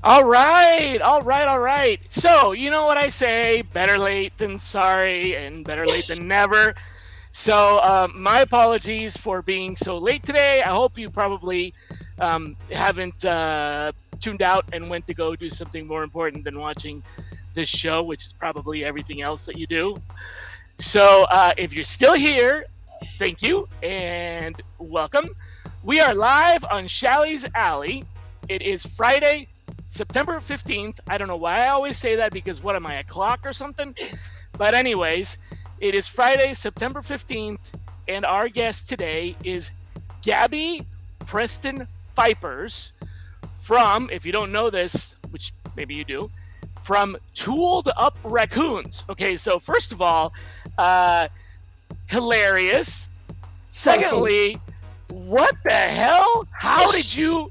All right. So, you know what I say, better late than sorry and better late than never. So, my apologies for being so late today. I hope you probably haven't tuned out and went to go do something more important than watching this show, which is probably everything else that you do. So, if you're still here, thank you and welcome. We are live on Shally's Alley. It is Friday, September 15th. I don't know why I always say that because what am I, a clock or something? But, anyways, it is Friday, September 15th, and our guest today is Gabi Preston Phypers from, if you don't know this, which maybe you do, from Tooled-Up Raccoons. Okay, so first of all, uh, hilarious. Secondly, what the hell? How did you?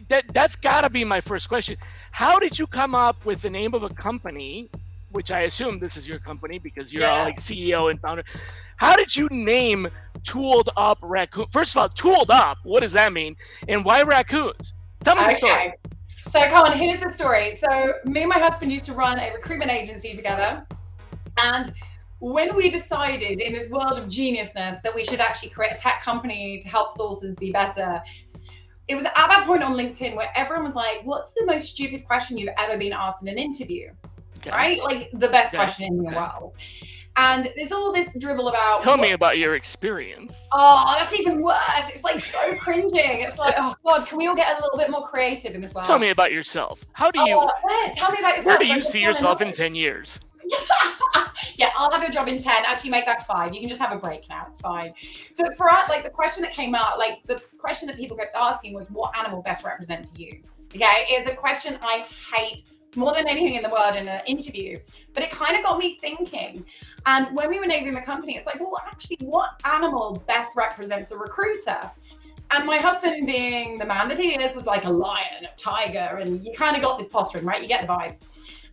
That's got to be my first question. How did you come up with the name of a company, which I assume this is your company because you're all like CEO and founder? How did you name Tooled Up Raccoon? First of all, Tooled Up, what does that mean? And why raccoons? Tell me the story. So, Colin, here's the story. So, me and my husband used to run a recruitment agency together. And when we decided in this world of geniusness that we should actually create a tech company to help sources be better, it was at that point on LinkedIn where everyone was like, what's the most stupid question you've ever been asked in an interview? Okay. Right? Like the best question in the world. And there's all this dribble about... Tell me about your experience. Oh, that's even worse. It's like so cringing. It's like, oh God, can we all get a little bit more creative in this world? Tell me about yourself. How do you... Tell me about yourself. Where do you see yourself in 10 years? Yeah, I'll have your job in 10. Actually, make that 5. You can just have a break now. It's fine. But for us, like the question that came out, like the question that people kept asking was, what animal best represents you? Okay, it's a question I hate more than anything in the world in an interview. But it kind of got me thinking. And when we were naming the company, it's like, well, actually, what animal best represents a recruiter? And my husband, being the man that he is, was like a lion, a tiger, and you kind of got this posturing, right? You get the vibes.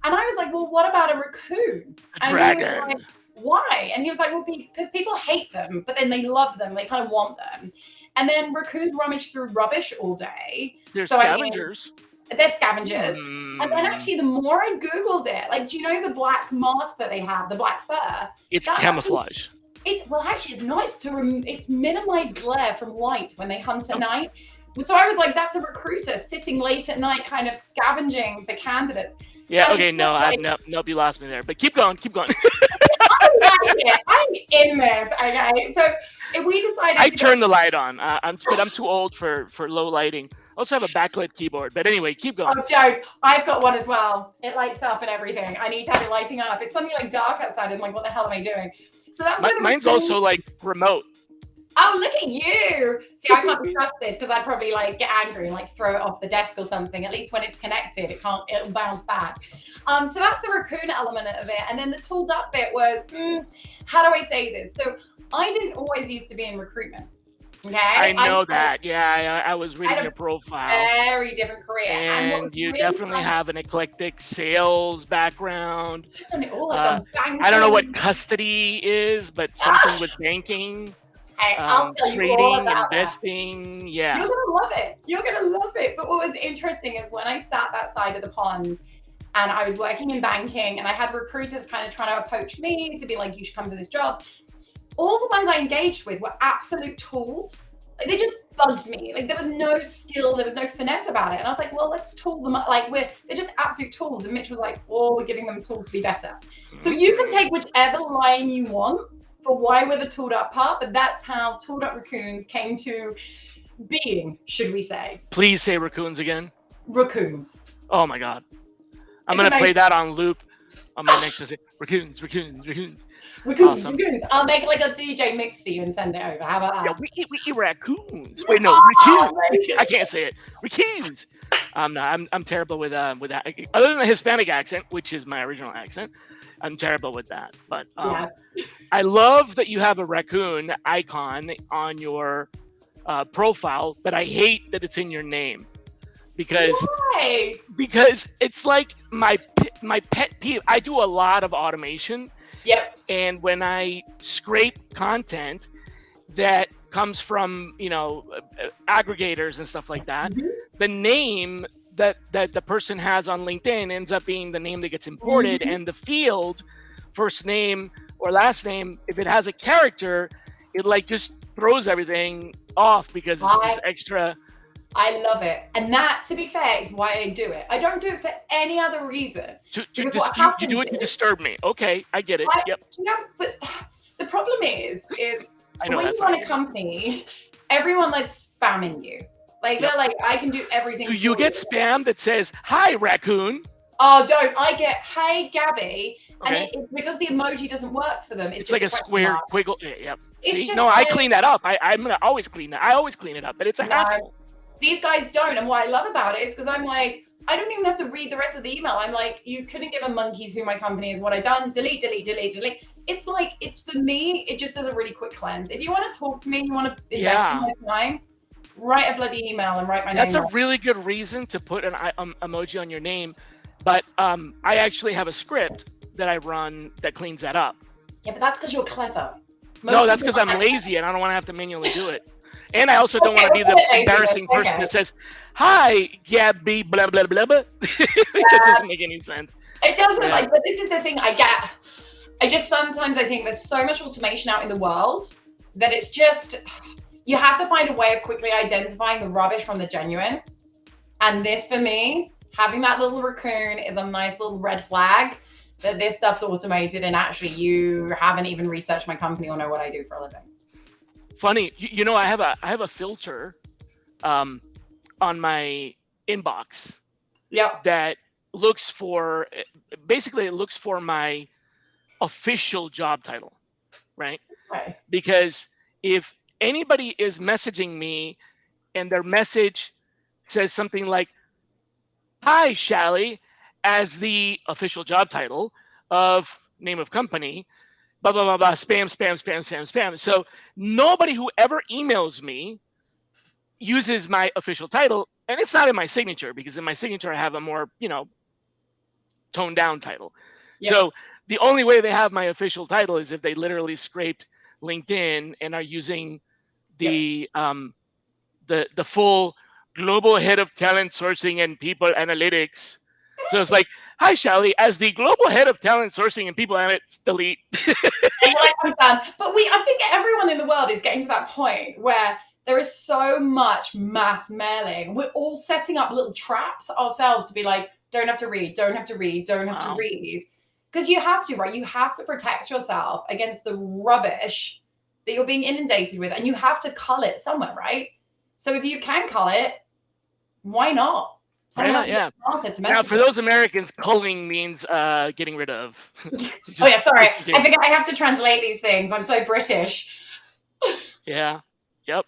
And I was like, well, what about a raccoon? A dragon. And he was like, why? And he was like, well, because people hate them, but then they love them. They kind of want them. And then raccoons rummage through rubbish all day. They're scavengers. They're scavengers. And then actually, the more I Googled it, like, do you know the black mask that they have, the black fur? It's camouflage. Actually, it's not. It's minimized glare from light when they hunt at night. So I was like, that's a recruiter sitting late at night, kind of scavenging for candidates. Yeah, okay, nope, you lost me there. But keep going. I like it. I'm in this, okay? So if we decided I turned the light on, but I'm too old for low lighting. I also have a backlit keyboard. But anyway, keep going. Oh, Joe, I've got one as well. It lights up and everything. I need to have it lighting up. It's something like dark outside. I'm like, what the hell am I doing? So that's mine's also like remote. Oh, look at you. See, I can't be trusted because I'd probably like get angry and like throw it off the desk or something. At least when it's connected, it'll bounce back. So that's the raccoon element of it. And then the tooled up bit was, how do I say this? So I didn't always used to be in recruitment. Okay. I know that. Yeah, I was reading your profile. Very different career. And you really definitely have an eclectic sales background. I've done it all. I've done I don't know what custody is, but something with banking. I'll tell trading, you all about investing, that. Yeah. You're gonna love it. But what was interesting is when I sat that side of the pond and I was working in banking and I had recruiters kind of trying to approach me to be like, you should come to this job. All the ones I engaged with were absolute tools. Like, they just bugged me. Like, there was no skill, there was no finesse about it. And I was like, well, let's tool them up. Like, they're just absolute tools. And Mitch was like, oh, we're giving them tools to be better. So you can take whichever line you want for why we're the tooled up part, but that's how Tooled Up Raccoons came to being, should we say. Please say raccoons again. Raccoons. Oh my God. I'm going to play that on loop on my next visit. Raccoons. Awesome. Raccoons. I'll make like a DJ mix for you and send it over. How about that? Yeah, we eat raccoons. Wait, no, raccoons. I can't say it. Raccoons. I'm terrible with that. Other than the Hispanic accent, which is my original accent, I'm terrible with that. But I love that you have a raccoon icon on your profile, but I hate that it's in your name. Because it's like my pet peeve. I do a lot of automation. Yep. And when I scrape content that comes from, aggregators and stuff like that, the name that the person has on LinkedIn ends up being the name that gets imported, Mhm. and the field, first name or last name, if it has a character, it like just throws everything off because it's this I extra. I love it. And that, to be fair, is why I do it. I don't do it for any other reason. To Because what you do happens it to is, disturb me. Okay, I get it. I, Yep, but the problem is I know when you that's run funny. a company, everyone likes spamming you. Like Yep. they're like, I can do Do everything you for you. get spam that says "Hi, raccoon"? Oh, don't. I get, hey, Gabby. And Okay, it's because the emoji doesn't work for them. It's it's just like a a question square mark. quiggle. Yep. It's See, just, no, I clean that up. I'm gonna always clean that. I always clean it up, but it's a no, hassle. these guys don't. And what I love about it is because I'm like, I don't even have to read the rest of the email. I'm like, you couldn't give a monkeys who my company is, what I've done. Delete, delete, delete, delete. It's like, it's for me, it just does a really quick cleanse. If you want to talk to me, you want to invest in Yeah, my time, write a bloody email and write my that's name a right. really good reason to put an emoji on your name. But I actually have a script that I run that cleans that up. Yeah, but that's because you're clever. No, Most that's people because I'm aren't. lazy and I don't want to have to manually do it. And I also don't Okay, want to we'll be call the it lazy, embarrassing but person okay. that says, "Hi, Gabi, blah blah blah blah." That doesn't make any sense. It doesn't, Yeah. like, but this is the thing I get. I just sometimes I think there's so much automation out in the world that it's just, you have to find a way of quickly identifying the rubbish from the genuine. And this, for me, having that little raccoon is a nice little red flag that this stuff's automated and actually you haven't even researched my company or know what I do for a living. Funny, you know, I have a filter um, on my inbox Yep. that looks for basically it looks for my official job title, right? Okay. Because if anybody is messaging me and their message says something like "Hi, Shally," as the official job title of name of company, blah blah blah blah, spam spam spam spam spam. So nobody who ever emails me uses my official title, and it's not in my signature because in my signature I have a more toned down title. Yep. So the only way they have my official title is if they literally scraped LinkedIn and are using Yep. the full global head of talent sourcing and people analytics. So it's like, "Hi, Shally, as the global head of talent sourcing and people analytics," delete. And you're like, I'm done. But I think everyone in the world is getting to that point where there is so much mass mailing. We're all setting up little traps ourselves to be like, don't have to read, don't have to read, don't have to Wow. read. Because you have to, right? You have to protect yourself against the rubbish that you're being inundated with. And you have to cull it somewhere, right? So if you can cull it, why not? Someone Yeah, has to get yeah. smarter to Now, message for it. those Americans, culling means getting rid of. Oh yeah, sorry. Just in I case. think I have to translate these things. I'm so British. Yeah. Yep.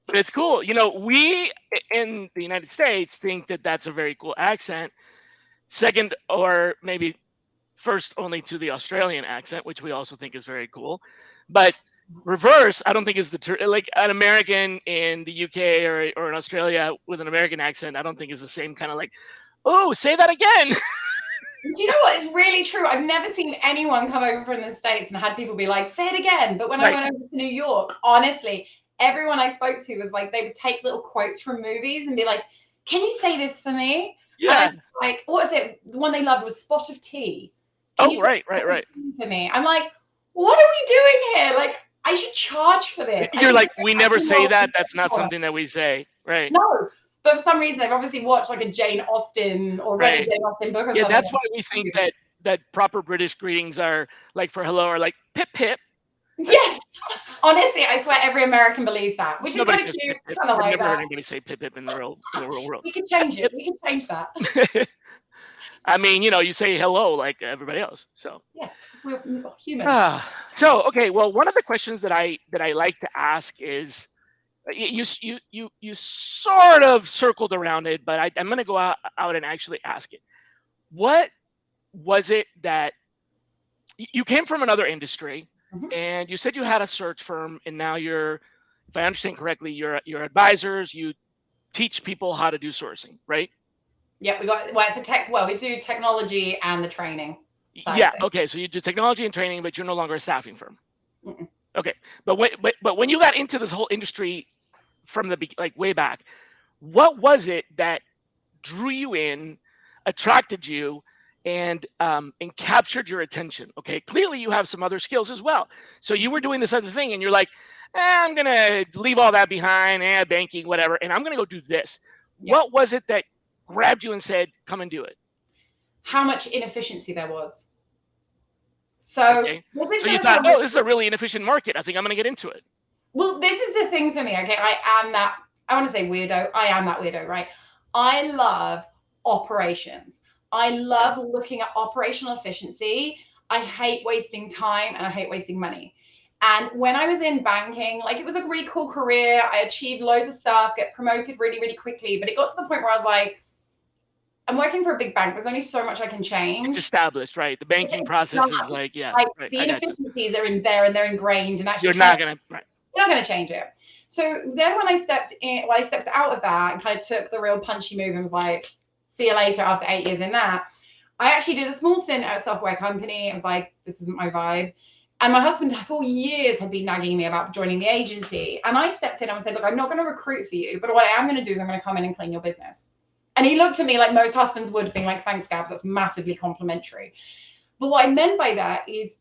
But it's cool. You know, we in the United States think that that's a very cool accent. Second, or maybe first only to the Australian accent, which we also think is very cool. But reverse, I don't think is like an American in the UK or in Australia with an American accent. I don't think is the same kind of like, "Oh, say that again." You know what? It's really true. I've never seen anyone come over from the States and had people be like, say it again. But when I Right. went over to New York, honestly, everyone I spoke to was like, they would take little quotes from movies and be like, can you say this for me? And I Yeah. was like, what was it? The one they loved was Spot of Tea. Can you Oh, say right, right, Spot of right. Tea for me? I'm like, what are we doing here? Like, I should charge for this. I You're should like, do "We it never actually say more. that. That's not something that we say." Right. No, but for some reason they've obviously watched like a Jane Austen or read a Right. Jane Austen book or Yeah, something. that's why we think that proper British greetings are like for hello are like pip pip. Right? Yes, honestly, I swear every American believes that, which is Nobody kind of says cute. pip I pip. kind of I've like never heard that. anybody say pip pip in the real world. We can change it. Pip We can change that. pip. I mean, you know, you say hello like everybody else. So Yeah, we're human. so okay. Well, one of the questions that I like to ask is you sort of circled around it, but I'm going to go out and actually ask it. What was it that you came from another industry, Mhm. and you said you had a search firm, and now you're, if I understand correctly, you're advisors. You teach people how to do sourcing, right? Yeah, we got, well, it's a tech. Well, we do technology and the training side of Yeah. things. Okay. So you do technology and training, but you're no longer a staffing firm. Mm-mm. Okay. But when you got into this whole industry from the like way back, what was it that drew you in, attracted you, and captured your attention. Okay, clearly you have some other skills as well. So you were doing this other thing, and you're like, I'm gonna leave all that behind, banking, whatever, and I'm gonna go do this. Yeah. What was it that grabbed you and said, "Come and do it"? How much inefficiency there was. So Okay, well, this so you gonna thought, sound "Oh, this is a really inefficient market. I think I'm gonna get into it." well, this is the thing for me. Okay, I am that. I want to say weirdo. I am that weirdo, right? I love operations. I love looking at operational efficiency. I hate wasting time and I hate wasting money. And when I was in banking, like it was a really cool career. I achieved loads of stuff, get promoted really, really quickly. But it got to the point where I was like, I'm working for a big bank. There's only so much I can It's change. established, right? The banking process is like, yeah, Like right. the I got you. inefficiencies are in there and they're ingrained. And actually You're trying to not gonna, right? you're not going to change it. So then when I stepped in, well, I stepped out of that and kind of took the real punchy move and was like, see you later after 8 years in that. I actually did a small stint at a software company. I was like, this isn't my vibe. And my husband for years had been nagging me about joining the agency. And I stepped in and said, look, I'm not going to recruit for you, but what I am going to do is I'm going to come in and clean your business. And he looked at me like most husbands would, being like, thanks, Gabs, that's massively complimentary. But what I meant by that is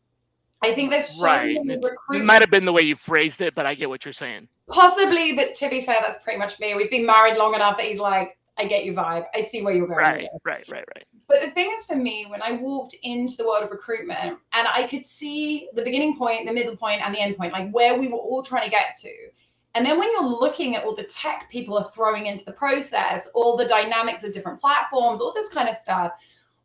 I think there's so Right. many It might have been the way you phrased it, but I get what you're saying. possibly, but to be fair, that's pretty much me. We've been married long enough that he's like, I get your vibe. I see where you're going. Right. But the thing is, for me, when I walked into the world of recruitment and I could see the beginning point, the middle point, and the end point, like where we were all trying to get to. And then when you're looking at all the tech people are throwing into the process, all the dynamics of different platforms, all this kind of stuff,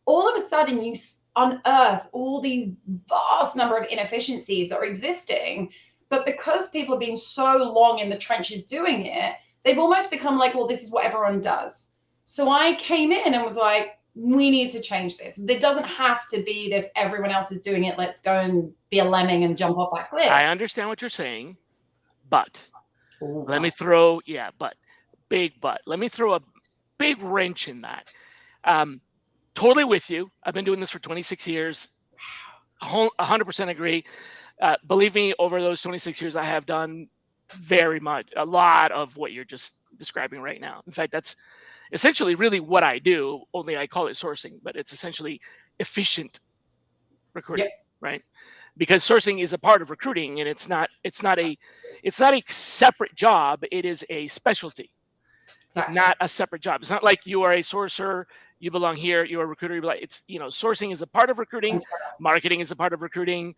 all of a sudden you unearth all these vast number of inefficiencies that are existing. But because people have been so long in the trenches doing it, they've almost become like, well, this is what everyone does. So I came in and was like, we need to change this. It doesn't have to be this, everyone else is doing it, let's go and be a lemming and jump off that cliff. I understand what you're saying, but let me throw, big but. Let me throw a big wrench in that. Totally with you. I've been doing this for 26 years. 100% agree. Believe me, over those 26 years, I have done a lot of what you're just describing right now. In fact, that's essentially really what I do, only I call it sourcing, but it's essentially efficient recruiting, right? Because sourcing is a part of recruiting, and it's not a separate job. It is a specialty, not a separate job. It's not like you are a sourcer, you belong here, you're a recruiter, it's, sourcing is a part of recruiting, marketing is a part of recruiting,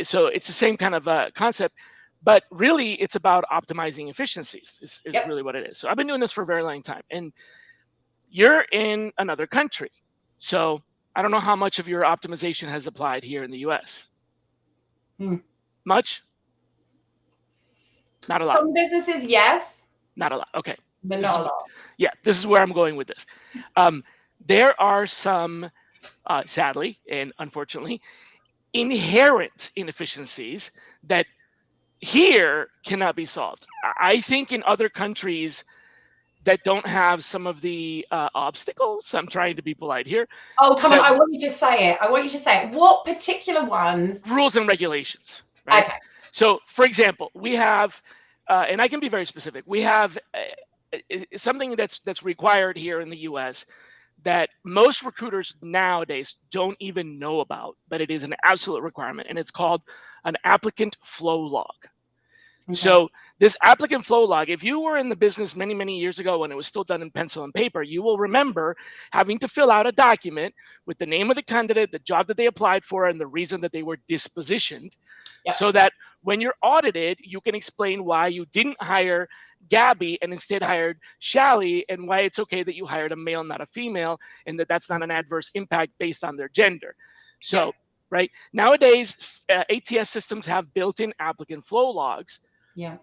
so it's the same kind of concept, but really it's about optimizing efficiencies is really what it is. So I've been doing this for a very long time, and you're in another country, so I don't know how much of your optimization has applied here in the US. Much? Not a lot. Some businesses, yes. Not a lot. Okay. But not a lot. Yeah, this is where I'm going with this. There are some, sadly and unfortunately, inherent inefficiencies that here cannot be solved. I think in other countries that don't have some of the obstacles, I'm trying to be polite here. Oh, come on. I want you to say it. What particular ones? Rules and regulations, right? Okay. So, for example, we have, and I can be very specific, we have something that's required here in the US that most recruiters nowadays don't even know about, but it is an absolute requirement, and it's called an applicant flow log. Okay. So this applicant flow log, if you were in the business many, many years ago when it was still done in pencil and paper, you will remember having to fill out a document with the name of the candidate, the job that they applied for, and the reason that they were dispositioned, so that when you're audited, you can explain why you didn't hire Gabi and instead hired Shally, and why it's okay that you hired a male, not a female, and that's not an adverse impact based on their gender. So, right, nowadays, ATS systems have built-in applicant flow logs. Yeah.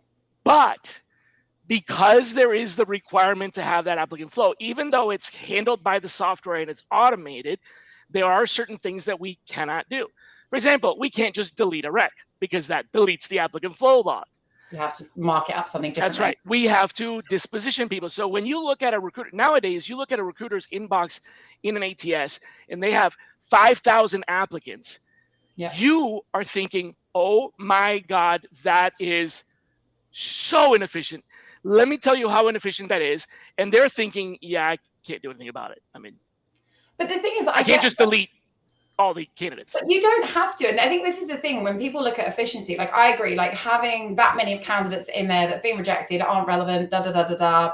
But because there is the requirement to have that applicant flow, even though it's handled by the software and it's automated, there are certain things that we cannot do. For example, we can't just delete a rec because that deletes the applicant flow log. You have to mark it up something different. That's right. We have to disposition people. So when you look at a recruiter, nowadays, you look at a recruiter's inbox in an ATS and they have 5,000 applicants. Yeah. You are thinking, oh my God, that is so inefficient. Let me tell you how inefficient that is. And they're thinking, yeah, can't do anything about it. I mean, But the thing is, I can't just delete all the candidates. But you don't have to. And I think this is the thing when people look at efficiency, like I agree, like having that many of candidates in there that have been rejected, aren't relevant,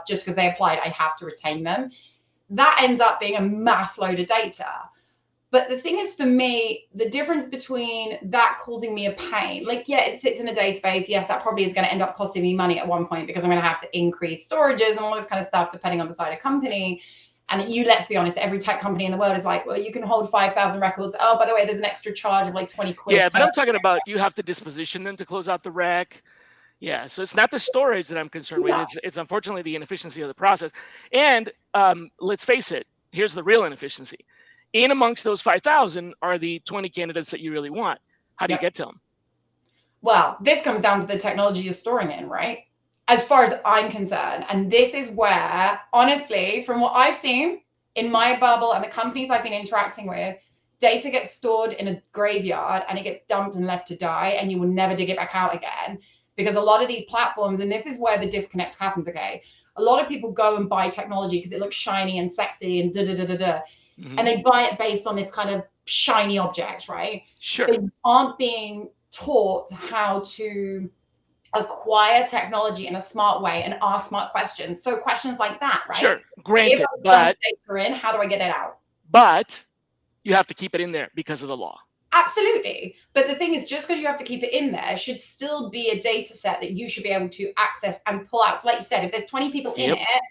just because they applied, I have to retain them. That ends up being a mass load of data. But the thing is, for me, the difference between that causing me a pain, like, yeah, it sits in a database. Yes, that probably is going to end up costing me money at one point because I'm going to have to increase storages and all this kind of stuff, depending on the side of company. And let's be honest, every tech company in the world is like, well, you can hold 5,000 records. Oh, by the way, there's an extra charge of like 20 quid. Yeah, but I'm talking about you have to disposition them to close out the rec. Yeah, so it's not the storage that I'm concerned with. It's unfortunately the inefficiency of the process. And let's face it, here's the real inefficiency. In amongst those 5,000 are the 20 candidates that you really want. How do you get to them? Well, this comes down to the technology you're storing in, right? As far as I'm concerned. And this is where, honestly, from what I've seen in my bubble and the companies I've been interacting with, data gets stored in a graveyard and it gets dumped and left to die, and you will never dig it back out again. Because a lot of these platforms, and this is where the disconnect happens, okay? A lot of people go and buy technology because it looks shiny and sexy and Mm-hmm. And they buy it based on this kind of shiny object, right? Sure. They aren't being taught how to acquire technology in a smart way and ask smart questions. So questions like that, right? Sure, granted, if but data in, how do I get it out? But you have to keep it in there because of the law. Absolutely. But the thing is, just because you have to keep it in there should still be a data set that you should be able to access and pull out. So like you said, if there's 20 people in it,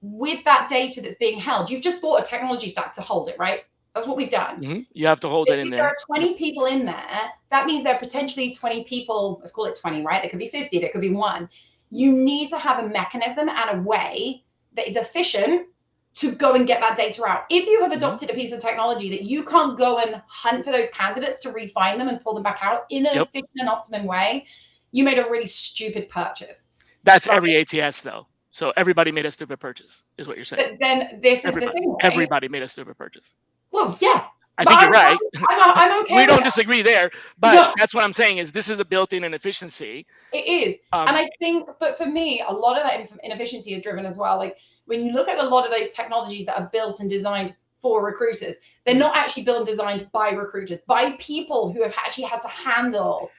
with that data that's being held, you've just bought a technology stack to hold it, right? That's what we've done. Mm-hmm. You have to hold it in there. If there are 20 people in there, that means there are potentially 20 people, let's call it 20, right? There could be 50, there could be one. You need to have a mechanism and a way that is efficient to go and get that data out. If you have adopted a piece of technology that you can't go and hunt for those candidates to refine them and pull them back out in an efficient and optimum way, you made a really stupid purchase. That's every ATS though. So everybody made a stupid purchase, is what you're saying. But then this is the thing, right? Everybody made a stupid purchase. Well, yeah. I think you're right. I'm okay. We don't disagree there, but that's what I'm saying is this is a built-in inefficiency. It is. And I think, but for me, a lot of that inefficiency is driven as well. Like when you look at a lot of those technologies that are built and designed for recruiters, they're not actually built and designed by recruiters, by people who have actually had to handle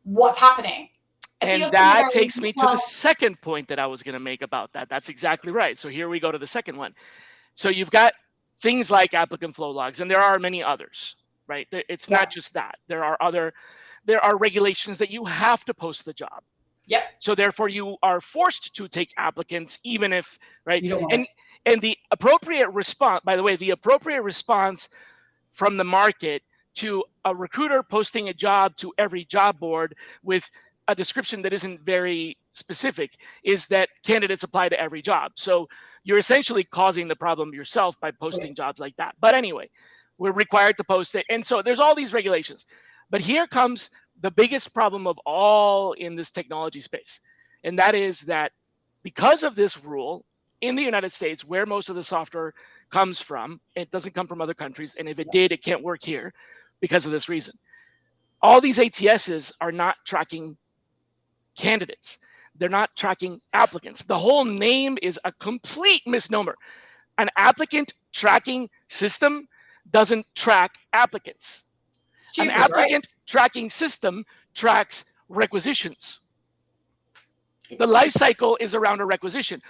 what's happening. And that takes me to the second point that I was going to make about that. That's exactly right. So here we go to the second one. So you've got things like applicant flow logs, and there are many others, right? It's not just that. There are regulations that you have to post the job. Yep. So therefore you are forced to take applicants, even if, right? And the appropriate response, by the way, the appropriate response from the market to a recruiter posting a job to every job board with a description that isn't very specific is that candidates apply to every job. So you're essentially causing the problem yourself by posting jobs like that. But anyway, we're required to post it. And so there's all these regulations. But here comes the biggest problem of all in this technology space. And that is that because of this rule in the United States, where most of the software comes from, it doesn't come from other countries. And if it did, it can't work here because of this reason. All these ATSs are not tracking candidates. They're not tracking applicants. The whole name is a complete misnomer. An applicant tracking system doesn't track applicants. An applicant tracking system tracks requisitions. The life cycle is around a requisition.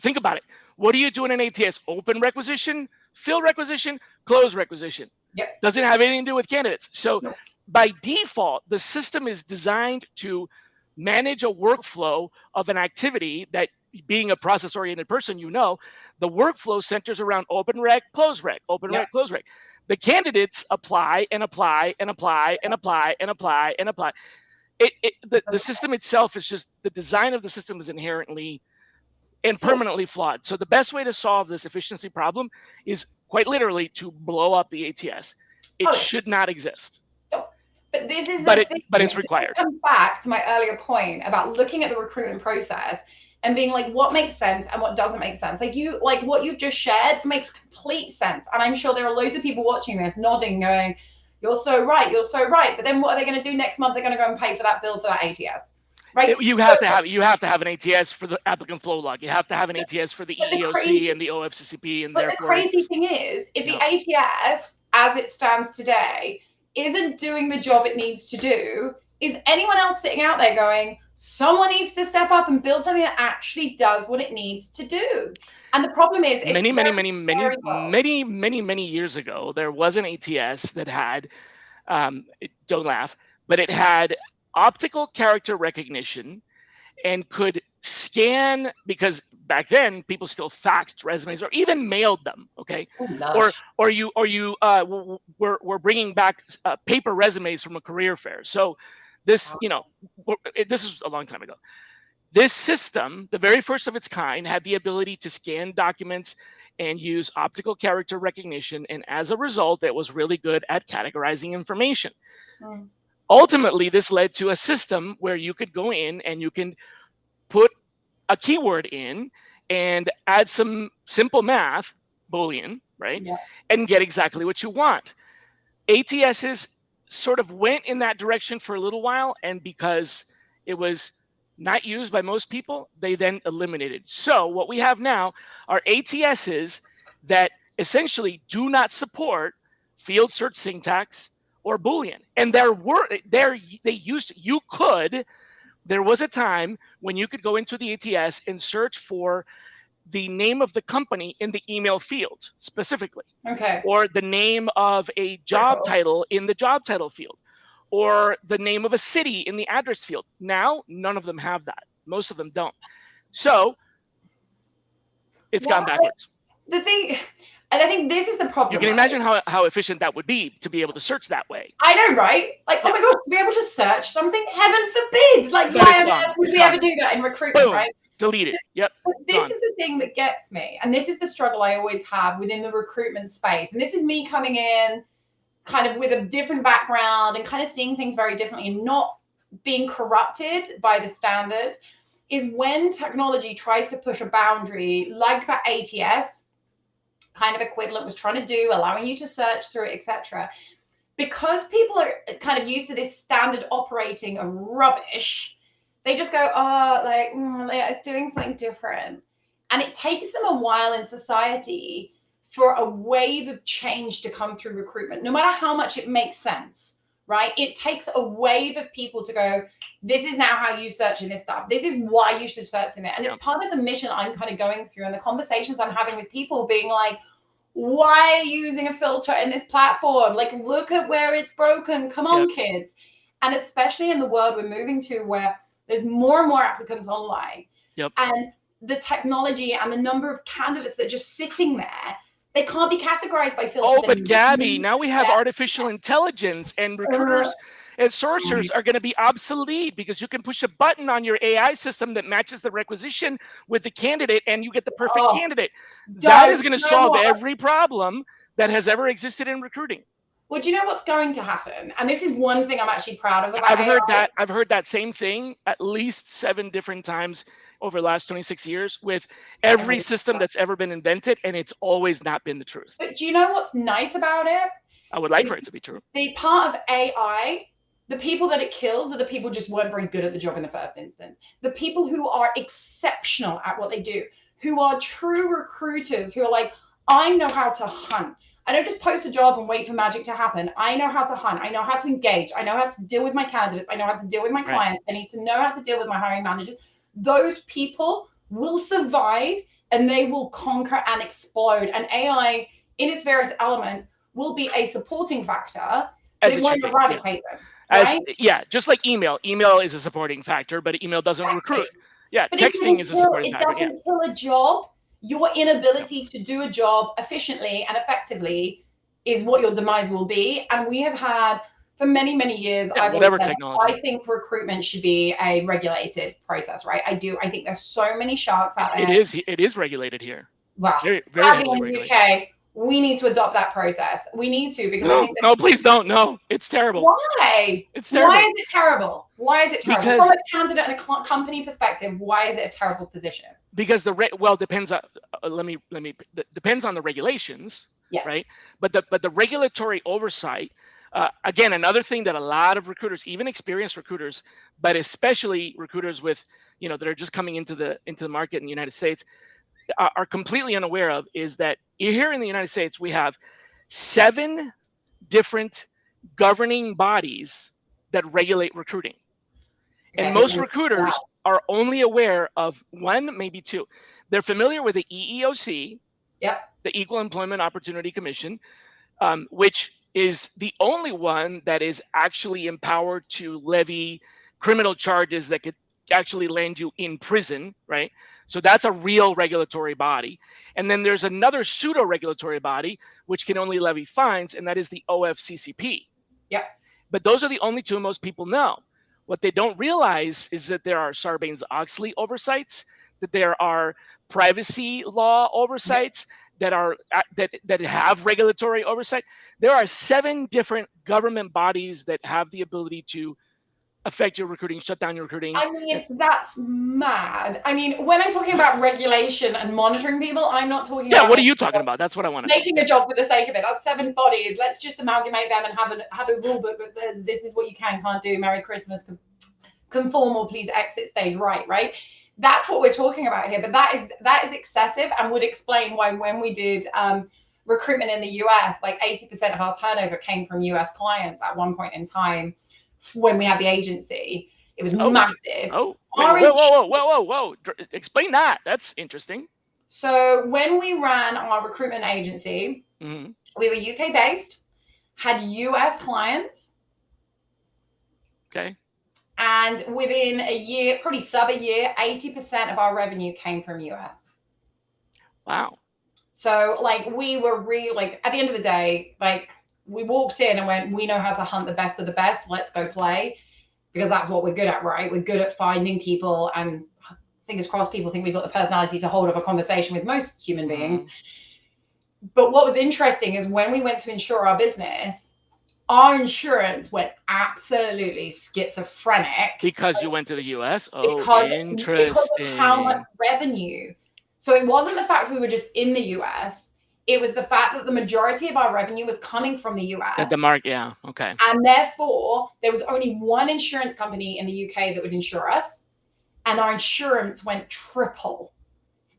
Think about it. What do you do in an ATS? Open requisition, fill requisition, close requisition. Yep. Doesn't have anything to do with candidates. So by default, the system is designed to manage a workflow of an activity that, being a process-oriented person, the workflow centers around open rec, close rec, open rec, close rec. The candidates apply and apply and apply and apply and apply and apply. The system itself is just, the design of the system is inherently and permanently flawed. So the best way to solve this efficiency problem is quite literally to blow up the ATS. It should not exist. But this is but it's required. Come back to my earlier point about looking at the recruitment process and being like, what makes sense and what doesn't make sense. Like what you've just shared makes complete sense. And I'm sure there are loads of people watching this nodding, going, you're so right, you're so right. But then what are they going to do next month? They're going to go and pay for that bill for that ATS. right? You have to have an ATS for the applicant flow log. You have to have an ATS for the But the EEOC crazy, and the OFCCP, and but the therefore crazy it's thing is, if the yeah. ATS, as it stands today, isn't doing the job it needs to do, is anyone else sitting out there going, someone needs to step up and build something that actually does what it needs to do? And the problem is, it's Many, many, very, many, many, very well. many, many, many years ago, there was an ATS that had, don't laugh, but it had optical character recognition and could scan, because back then people still faxed resumes or even mailed them. Okay, Oh, or lush. we're bringing back paper resumes from a career fair. So this, this is a long time ago. This system, the very first of its kind, had the ability to scan documents and use optical character recognition, and as a result, it was really good at categorizing information. Mm. Ultimately, this led to a system where you could go in and you can put a keyword in and add some simple math, Boolean, right? Yeah. And get exactly what you want. ATSs sort of went in that direction for a little while, and because it was not used by most people, they then eliminated. So what we have now are ATSs that essentially do not support field search syntax or Boolean. And they used, you could, there was a time when you could go into the ATS and search for the name of the company in the email field specifically, Okay. or the name of a Pretty job cool. title in the job title field, or the name of a city in the address field. Now, none of them have that. Most of them don't. So it's Well, gone backwards. the thing, and I think this is the You problem, can right? imagine how efficient that would be to be able to search that way. I know, right? Like, oh Yeah, my God, to be able to search something, heaven forbid. Like, but why it's on gone. earth would It's we ever gone. do that in recruitment, Boom, right? deleted. Yep, But this gone. is the thing that gets me, and this is the struggle I always have within the recruitment space. And this is me coming in kind of with a different background and kind of seeing things very differently and not being corrupted by the standard, is when technology tries to push a boundary like that ATS kind of equivalent was trying to do, allowing you to search through it, etc. Because people are kind of used to this standard operating of rubbish, they just go, oh, like it's doing something different. And it takes them a while in society for a wave of change to come through recruitment, no matter how much it makes sense, right? It takes a wave of people to go, this is now how you search in this stuff. This is why you should search in it. And it's Yep. part of the mission I'm kind of going through and the conversations I'm having with people being like, why are you using a filter in this platform? Like, look at where it's broken. Come on, Yep. kids. And especially in the world we're moving to where there's more and more applicants online. Yep. And the technology and the number of candidates that are just sitting there, they can't be categorized by filters Oh, but anymore. Gabi, now we have artificial intelligence, and recruiters and sourcers are going to be obsolete because you can push a button on your AI system that matches the requisition with the candidate, and you get the perfect Oh, candidate. That don't. is going to You know solve what? every problem that has ever existed in recruiting. Well, do you know what's going to happen? And this is one thing I'm actually proud of about I've heard AI. that. I've heard that same thing at least 7 different times over the last 26 years with every system that's ever been invented, and it's always not been the truth. But do you know what's nice about it? I would like for it to be true. The part of AI, the people that it kills are the people just weren't very good at the job in the first instance. The people who are exceptional at what they do, who are true recruiters, who are like, I know how to hunt. I don't just post a job and wait for magic to happen. I know how to hunt. I know how to engage. I know how to deal with my candidates. I know how to deal with my Right. clients. I need to know how to deal with my hiring managers. Those people will survive and they will conquer and explode. And AI, in its various elements, will be a supporting factor, but As it it should won't be. Yeah. eradicate them, right? Just like email. Email is a supporting factor, but email doesn't recruit. Exactly. Yeah, But texting is a supporting it factor. Yeah. doesn't kill a job. Your Yep. inability to do a job efficiently and effectively is what your demise will be. And we have had for many, many years, Yeah, I've always whatever said, technology. I think recruitment should be a regulated process, right? I do. I think there's so many sharks out there. It is regulated here. Well, Very, very sadly heavily in the regulated. UK, we need to adopt that process. We need to, because I No, think that no, please don't. No, it's terrible. why? It's Why terrible is it terrible? Why is it terrible? From because a candidate and a company perspective, why is it a terrible position? depends on depends on the regulations, Yeah. right? But the regulatory oversight Again, another thing that a lot of recruiters, even experienced recruiters, but especially recruiters with, that are just coming into the market in the United States, are completely unaware of, is that here in the United States we have 7 different governing bodies that regulate recruiting, and Okay, most wow. recruiters are only aware of 1, maybe 2. They're familiar with the EEOC, Yep. the Equal Employment Opportunity Commission, which is the only one that is actually empowered to levy criminal charges that could actually land you in prison, right? So that's a real regulatory body. And then there's another pseudo regulatory body which can only levy fines, and that is the OFCCP. Yep. But those are the only 2 most people know. What they don't realize is that there are Sarbanes-Oxley oversights, that there are privacy law Yep. oversights, that are that have regulatory oversight. There are 7 different government bodies that have the ability to affect your recruiting, shut down your recruiting. I mean, that's mad. I mean, when I'm talking about regulation and monitoring people, I'm not talking Yeah, about what are you talking about? That's what I want to know. making a job for the sake of it. That's 7 bodies. Let's just amalgamate them and have a rule book that says this is what you can't do. Merry Christmas, conform or please exit stage right. That's what we're talking about here. But that is excessive and would explain why when we did recruitment in the US, like 80% of our turnover came from US clients at one point in time when we had the agency. It was massive. Wait, whoa. Explain that. That's interesting. So when we ran our recruitment agency, we were UK based, had US clients. Okay. And within a year, probably sub a year, 80% of our revenue came from US. Wow. So like we were really like at the end of the day, like we walked in and went, we know how to hunt the best of the best. Let's go play, because that's what we're good at, right? We're good at finding people, and fingers crossed, people think we've got the personality to hold up a conversation with most human beings. But what was interesting is when we went to insure our business, our insurance went absolutely schizophrenic. Because you went to the US? Oh, Because of how much interesting. revenue. So it wasn't the fact we were just in the US. It was the fact that the majority of our revenue was coming from the US. Yeah, okay. And therefore, there was only one insurance company in the UK that would insure us. And our insurance went triple.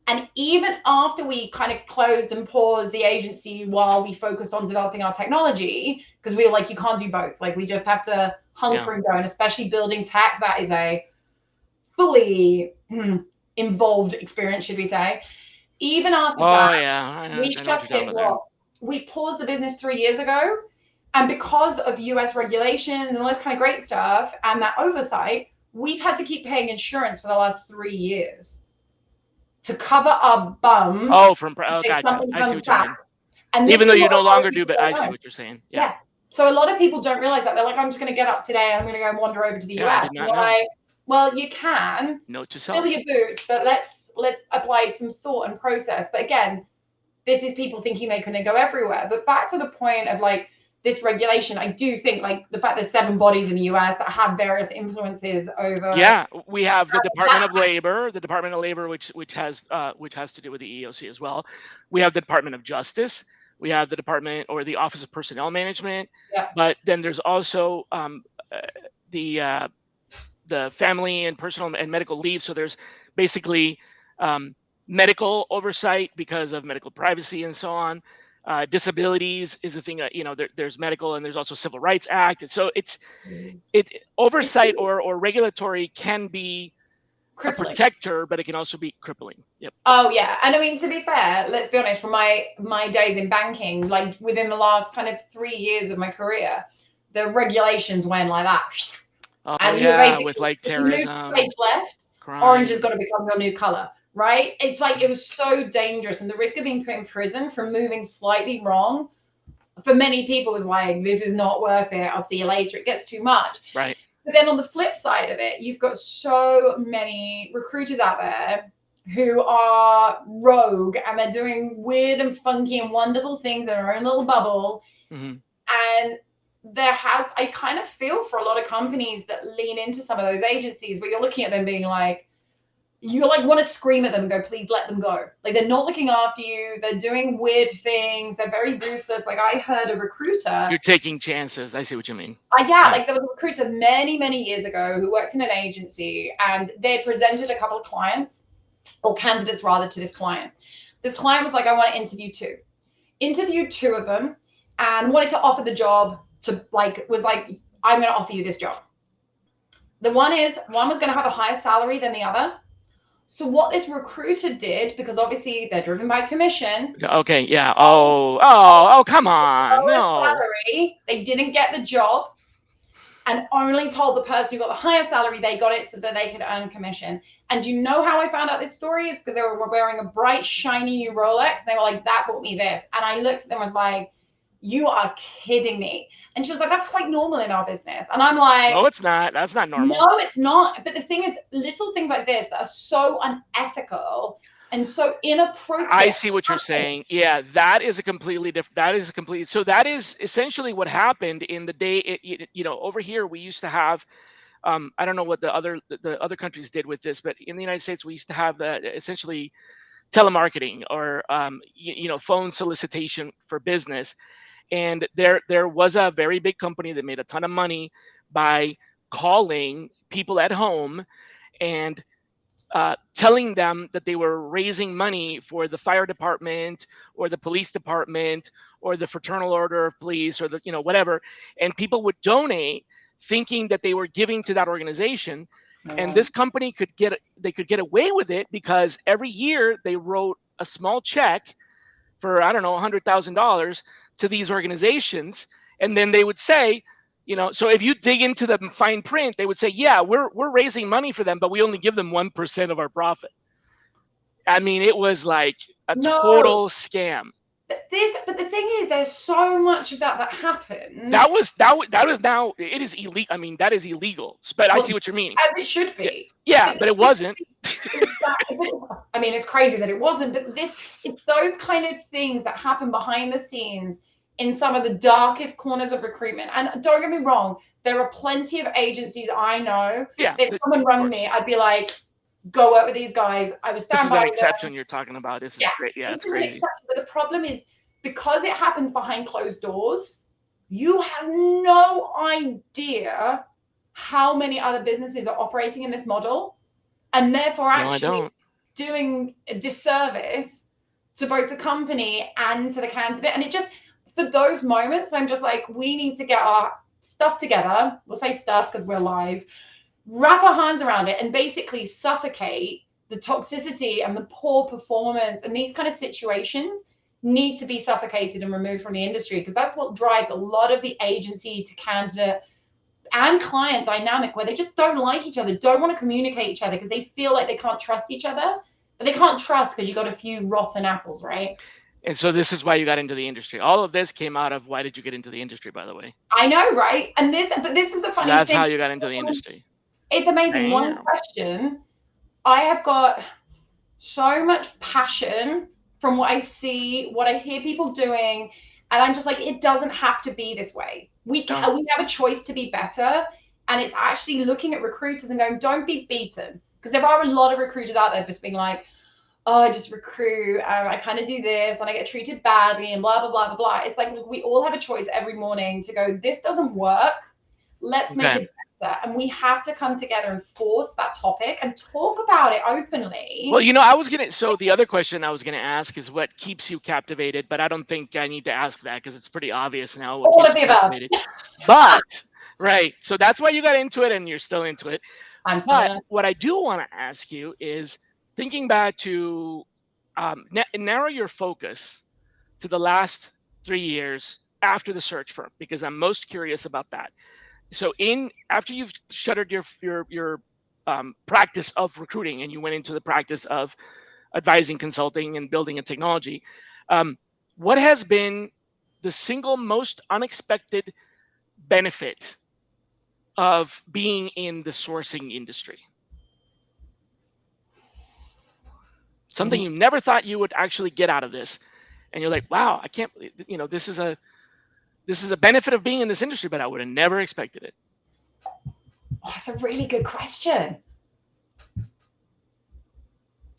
And even after we kind of closed and paused the agency while we focused on developing our technology, because we were like, you can't do both. Like, we just have to hunker and go. And especially building tech, that is a fully involved experience, should we say. Even after that, we shut it. We paused the business 3 years ago. And because of US regulations and all this kind of great stuff and that oversight, we've had to keep paying insurance for the last 3 years to cover our bum. Gotcha. I see what you mean. And even though you no longer do, but I see what you're saying. Yeah. So a lot of people don't realize that. They're like, I'm just going to get up today and I'm going to go and wander over to the US. Well, you can. Note to self. Fill your boots, but let's apply some thought and process. But again, this is people thinking they can go everywhere. But back to the point of like this regulation, I do think like the fact there's 7 bodies in the US that have various influences over. Yeah, we have the Department of Labor, which has to do with the EEOC as well. We have the Department of Justice. We have the Department or the Office of Personnel Management. Yeah. But then there's also the Family and Personal and Medical Leave. So there's basically medical oversight because of medical privacy and so on. Disabilities is a thing that, there's medical, and there's also Civil Rights Act. And so oversight or regulatory can be crippling. A protector, but it can also be crippling. Yep. Oh yeah. And I mean, to be fair, let's be honest, from my days in banking, like within the last kind of 3 years of my career, the regulations went like that. Oh, and yeah, with like terrorism. Page left, crime. Orange is going to become your new color, right? It's like, it was so dangerous. And the risk of being put in prison for moving slightly wrong, for many people, was like, this is not worth it. I'll see you later. It gets too much. Right. But then on the flip side of it, you've got so many recruiters out there who are rogue and they're doing weird and funky and wonderful things in their own little bubble. And I kind of feel for a lot of companies that lean into some of those agencies where you're looking at them being like, you like want to scream at them and go, please let them go. Like they're not looking after you. They're doing weird things. They're very ruthless. Like I heard a recruiter. You're taking chances. I see what you mean. Yeah, Yeah. like there was a recruiter many, many years ago who worked in an agency, and they had presented a couple of clients, or candidates rather, to this client. This client was like, I want to interview two. Interviewed two of them and wanted to offer the job to was like, I'm going to offer you this job. The one was going to have a higher salary than the other. So what this recruiter did, because obviously they're driven by commission. Okay. Yeah. Oh, come on. Lower No. salary, they didn't get the job, and only told the person who got the higher salary they got it so that they could earn commission. And you know how I found out this story is because they were wearing a bright, shiny new Rolex. And they were like, that bought me this. And I looked at them and was like, you are kidding me. And she was like, that's quite normal in our business. And I'm like, no, it's not. That's not normal. No, it's not. But the thing is, little things like this that are so unethical and so inappropriate. I see what you're saying. Yeah, that is a completely different. That is a complete. So that is essentially what happened in the day. Over here we used to have. I don't know what the other countries did with this, but in the United States we used to have essentially telemarketing or phone solicitation for business. And there was a very big company that made a ton of money by calling people at home and telling them that they were raising money for the fire department or the police department or the fraternal order of police or the whatever, and people would donate thinking that they were giving to that organization. And this company could get away with it because every year they wrote a small check for, I don't know, $100,000 to these organizations, and then they would say, so if you dig into the fine print, they would say, yeah, we're raising money for them, but we only give them 1% of our profit. I mean, it was like a total scam. But the thing is, there's so much of that happened. That was now, it is illegal. I mean, that is illegal. But I see what you're meaning. As it should be. Yeah, but it wasn't. I mean, it's crazy that it wasn't, but it's those kind of things that happen behind the scenes in some of the darkest corners of recruitment. And don't get me wrong, there are plenty of agencies I know. Yeah. If someone rung me, I'd be like, go work with these guys. I would stand by them. This is an exception you're talking about. This is great. Yeah, it's crazy. But the problem is, because it happens behind closed doors, you have no idea how many other businesses are operating in this model, and therefore actually doing a disservice to both the company and to the candidate. And it just, for those moments, I'm just like, we need to get our stuff together. We'll say stuff because we're live. Wrap our hands around it and basically suffocate the toxicity and the poor performance, and these kind of situations need to be suffocated and removed from the industry, because that's what drives a lot of the agency to candidate and client dynamic, where they just don't like each other, don't want to communicate each other because they feel like they can't trust each other. But they can't trust because you got a few rotten apples, right? And so this is why you got into the industry. All of this came out of, why did you get into the industry, by the way? I know, right? And this is the funny thing. That's how you got into the industry. It's amazing. Damn. One question, I have got so much passion from what I see, what I hear people doing, and I'm just like, it doesn't have to be this way. We have a choice to be better, and it's actually looking at recruiters and going, don't be beaten, because there are a lot of recruiters out there just being like, oh, I just recruit, I kind of do this, and I get treated badly, and blah, blah, blah, blah, blah. It's like, look, we all have a choice every morning to go, this doesn't work, let's make it better. And we have to come together and force that topic and talk about it openly. Well, so the other question I was going to ask is, what keeps you captivated? But I don't think I need to ask that because it's pretty obvious now. All of the above. But, right. So that's why you got into it and you're still into it. But what I do want to ask you is, thinking back to narrow your focus to the last 3 years after the search firm, because I'm most curious about that. So after you've shuttered your practice of recruiting and you went into the practice of advising, consulting, and building a technology, what has been the single most unexpected benefit of being in the sourcing industry? Something you never thought you would actually get out of this, and you're like, wow, I can't, this is a benefit of being in this industry, but I would have never expected it. Oh, that's a really good question.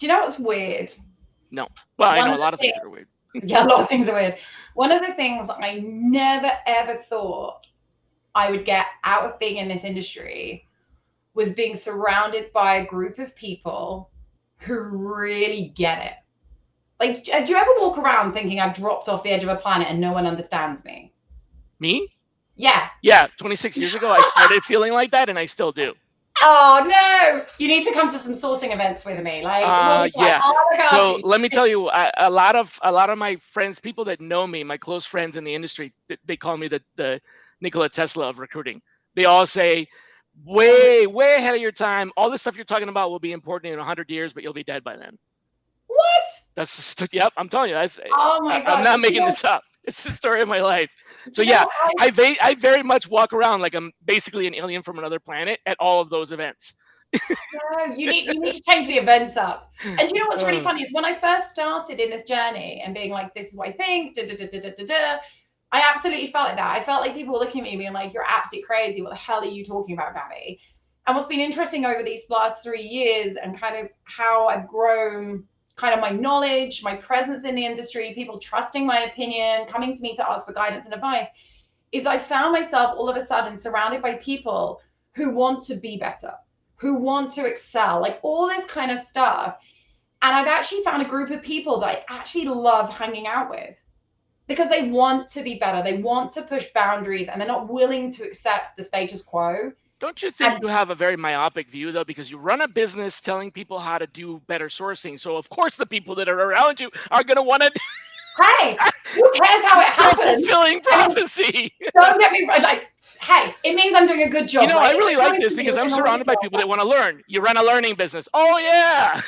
Do you know what's weird? No. Well, I One know of a the lot of things things, that are weird. yeah, a lot of things are weird. One of the things I never ever thought I would get out of being in this industry was being surrounded by a group of people who really get it. Like, do you ever walk around thinking I've dropped off the edge of a planet and no one understands me? Me? Yeah. Yeah, 26 years ago, I started feeling like that, and I still do. Oh no! You need to come to some sourcing events with me. Like we'll be like, Yeah. oh my gosh, So let me tell you, a lot of my friends, people that know me, my close friends in the industry, they call me the Nikola Tesla of recruiting. They all say, way ahead of your time. All this stuff you're talking about will be important in 100 years, but you'll be dead by then. what? That's just, yep. I'm telling you, Oh my I'm gosh! not making this up. It's the story of my life. Do So you know yeah, what I very much walk around like I'm basically an alien from another planet at all of those events. No, you need to change the events up. And do you know what's really Uh, funny is when I first started in this journey and being like, this is what I think, da, da, da, da, da, da, da, I absolutely felt like that. I felt like people were looking at me being like, you're absolutely crazy. What the hell are you talking about, Gabi? And what's been interesting over these last 3 years and kind of how I've grown kind of my knowledge, my presence in the industry, people trusting my opinion, coming to me to ask for guidance and advice, is I found myself all of a sudden surrounded by people who want to be better, who want to excel, like all this kind of stuff. And I've actually found a group of people that I actually love hanging out with because they want to be better. They want to push boundaries and they're not willing to accept the status quo. don't you think And you have a very myopic view though? Because you run a business telling people how to do better sourcing. So of course the people that are around you are going to want to. hey, who cares how it happens? Self-fulfilling I mean, prophecy. don't get me wrong. Like, hey, it means I'm doing a good You job, know, I right? If really they're like coming this to me because I'm looking all surrounded by people that want to learn. You run a learning business. Oh yeah.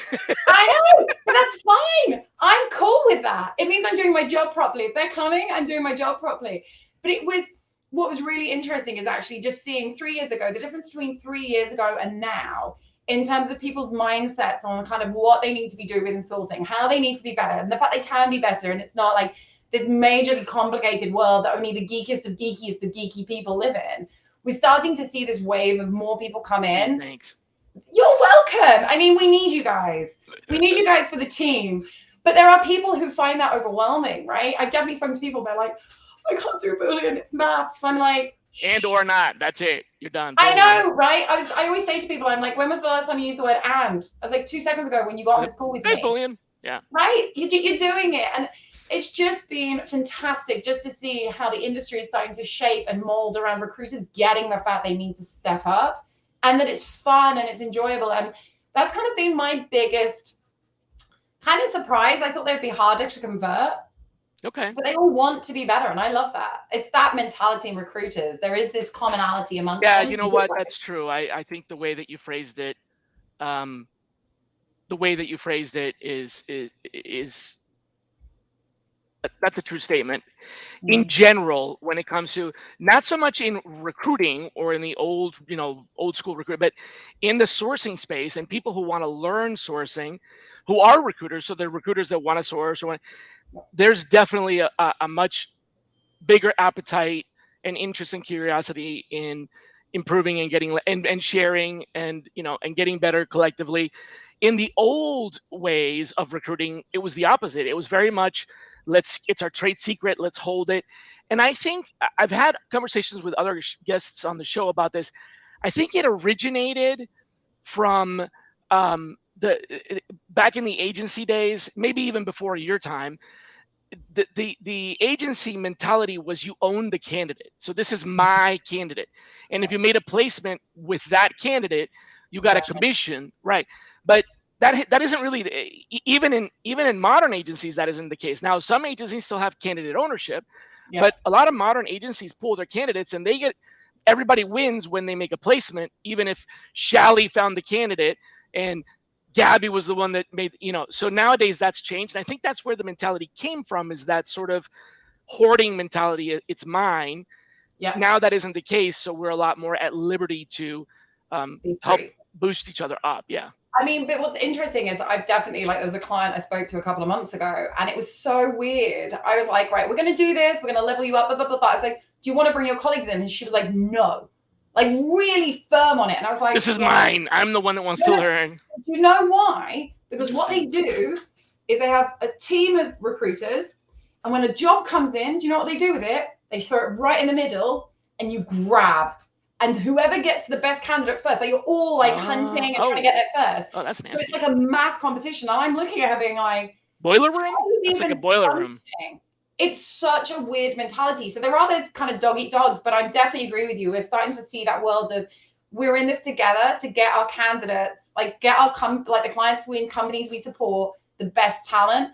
I know, but that's fine. I'm cool with that. It means I'm doing my job properly. If they're coming, I'm doing my job properly. But it was what was really interesting is actually just seeing 3 years ago, the difference between 3 years ago and now in terms of people's mindsets on kind of what they need to be doing within sourcing, how they need to be better, and the fact they can be better. And it's not like this majorly complicated world that only the geekiest of geeky people live in. We're starting to see this wave of more people come Gee, in. thanks. You're welcome. I mean, we need you guys. We need you guys for the team. But there are people who find that overwhelming, right? I've definitely spoken to people, they're like, I can't do Boolean, it's maths. I'm like, And shh. or not. That's it. You're done. I Boom. know, right? I always say to people, I'm like, when was the last time you used the word and? I was like 2 seconds ago when you got on Yep. this call with There's me, bullying. Yeah. right? You're doing it. And it's just been fantastic just to see how the industry is starting to shape and mold around recruiters getting the fact they need to step up and that it's fun and it's enjoyable. And that's kind of been my biggest kind of surprise. I thought they'd be harder to convert, Okay. but they all want to be better. And I love that. It's that mentality in recruiters. There is this commonality amongst Yeah, them. you know what? That's true. I think the way that you phrased it, um, is that's a true statement. In Mm. general, when it comes to not so much in recruiting or in the old school recruit, but in the sourcing space and people who want to learn sourcing, who are recruiters, so they're recruiters that want to source there's definitely a much bigger appetite and interest and curiosity in improving and getting and sharing and getting better collectively. In the old ways of recruiting, it was the opposite. It was very much it's our trade secret, let's hold it. And I think I've had conversations with other guests on the show about this. I think it originated from the back in the agency days, maybe even before your time. The agency mentality was you own the candidate. So this is my candidate. And if you made a placement with that candidate, you got a Gotcha. commission, right? But that isn't really even in modern agencies that isn't the case. Now some agencies still have candidate ownership, Yep. but a lot of modern agencies pull their candidates and everybody wins when they make a placement, even if Shally found the candidate and Gabi was the one that so nowadays that's changed. And I think that's where the mentality came from, is that sort of hoarding mentality. It's mine. Yep. Now that isn't the case. So we're a lot more at liberty to Be help free. boost each other up. Yeah. I mean, but what's interesting is I've definitely, like, there was a client I spoke to a couple of months ago, and it was so weird. I was like, right, we're going to do this. We're going to level you up. Blah, blah, blah, blah. I was like, do you want to bring your colleagues in? And she was like, no, like really firm on it. And I was like, This is well, mine. I'm the one that wants to no, learn. do you know why? Because what they Interesting. do is they have a team of recruiters, and when a job comes in, do you know what they do with it? They throw it right in the middle, and you grab. And whoever gets the best candidate first, like you're all like hunting and trying to get there first. Oh, that's So it's nasty. like a mass competition. And I'm looking at her being like, Boiler room? how are you That's like a even boiler room. hunting? It's such a weird mentality. So there are those kind of dog eat dogs, but I definitely agree with you. We're starting to see that world of we're in this together to get our candidates, like get our like the clients we and companies we support, the best talent.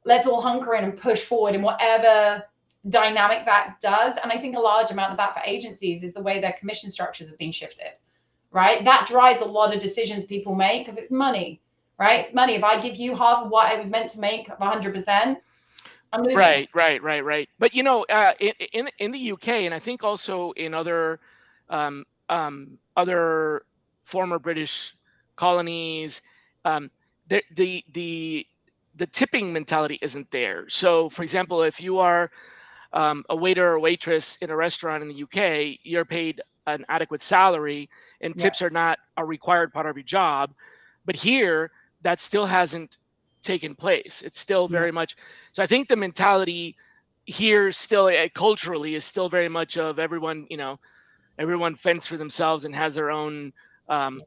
Let's all hunker in and push forward in whatever dynamic that does. And I think a large amount of that for agencies is the way their commission structures have been shifted, right? That drives a lot of decisions people make because it's money, right? It's money. If I give you half of what I was meant to make of 100%, I'm losing. Right. But in the UK, and I think also in other former British colonies, um, the tipping mentality isn't there. So, for example, if you are a waiter or waitress in a restaurant in the UK, you're paid an adequate salary, and Yeah. tips are not a required part of your job. But here, that still hasn't taken place. It's still Yeah. very much. So I think the mentality here still culturally is still very much of everyone. Everyone fends for themselves and has their own. Um,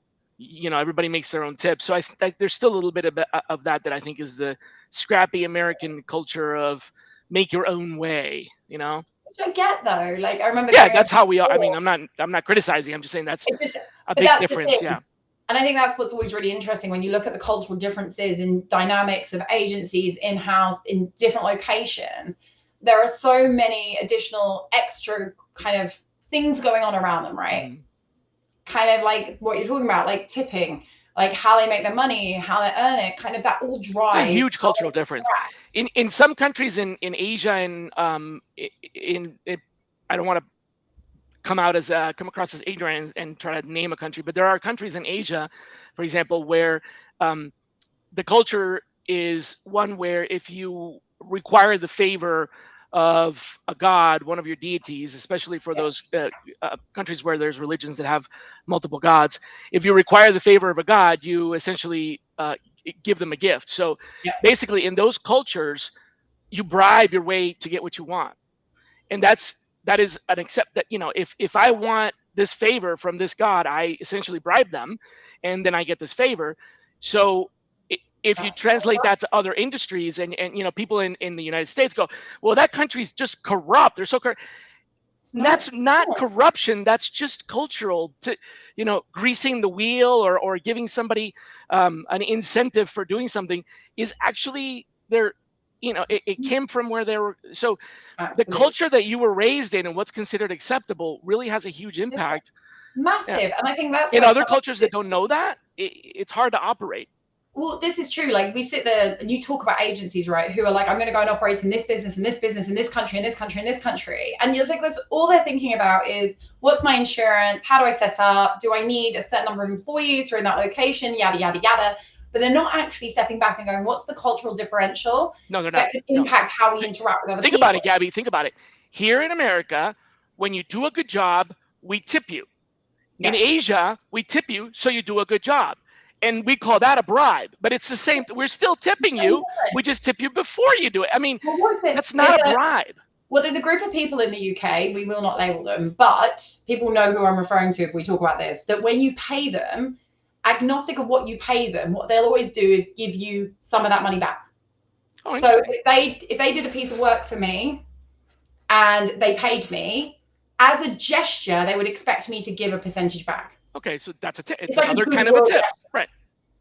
everybody makes their own tips. So there's still a little bit of that I think is the scrappy American culture of make your own way. Which I get though. Like I remember Yeah, going over that's how we are. I before. mean, I'm not criticizing. I'm just saying that's It's just, a but big that's the difference. thing. Yeah. And I think that's what's always really interesting when you look at the cultural differences in dynamics of agencies in-house in different locations. There are so many additional extra kind of things going on around them, right? Mhm. Kind of like what you're talking about, like tipping, like how they make their money, how they earn it, kind of that all It's a drives huge how cultural they difference. interact. In some countries in Asia and I don't want to come across as ignorant and try to name a country, but there are countries in Asia, for example, where um, the culture is one where if you require the favor of a god, one of your deities, especially for Yeah, those countries where there's religions that have multiple gods, if you require the favor of a god, you essentially give them a gift. So yeah, basically, in those cultures, you bribe your way to get what you want, and that is an accept that if I want this favor from this god, I essentially bribe them, and then I get this favor. So if you that's translate that to other industries, and people in the United States go, well, that country's just corrupt, they're so corrupt. no, That's not corruption, that's just cultural to greasing the wheel, or giving somebody an incentive for doing something is actually their it came from where they were. So the absolutely culture that you were raised in and what's considered acceptable really has a huge different, impact. Yeah. massive, and I think that's In why other some of cultures this. that don't know that, it's hard to operate. Well, this is true. Like we sit there and you talk about agencies, right? Who are like, I'm going to go and operate in this business, in this business, in this country, in this country, in this country. And you're like, that's all they're thinking about is what's my insurance? How do I set up? Do I need a certain number of employees who are in that location? Yada, yada, yada. But they're not actually stepping back and going, what's the cultural differential No, they're not. that could No. impact how we Th- interact with other think about people? it, Gabby. Think about it. Here in America, when you do a good job, we tip you. In Yes. Asia, we tip you so you do a good job. And we call that a bribe. But it's the same. We're still tipping you. We just tip you before you do it. I mean, Well, what is it? that's not a bribe. Well, there's a group of people in the UK, we will not label them, but people know who I'm referring to if we talk about this, that when you pay them, agnostic of what you pay them, what they'll always do is give you some of that money back. Oh, So interesting. if they did a piece of work for me and they paid me, as a gesture, they would expect me to give a percentage back. Okay, so that's a tip. It's It's like a another kind of a goodwill tip. gesture, Right.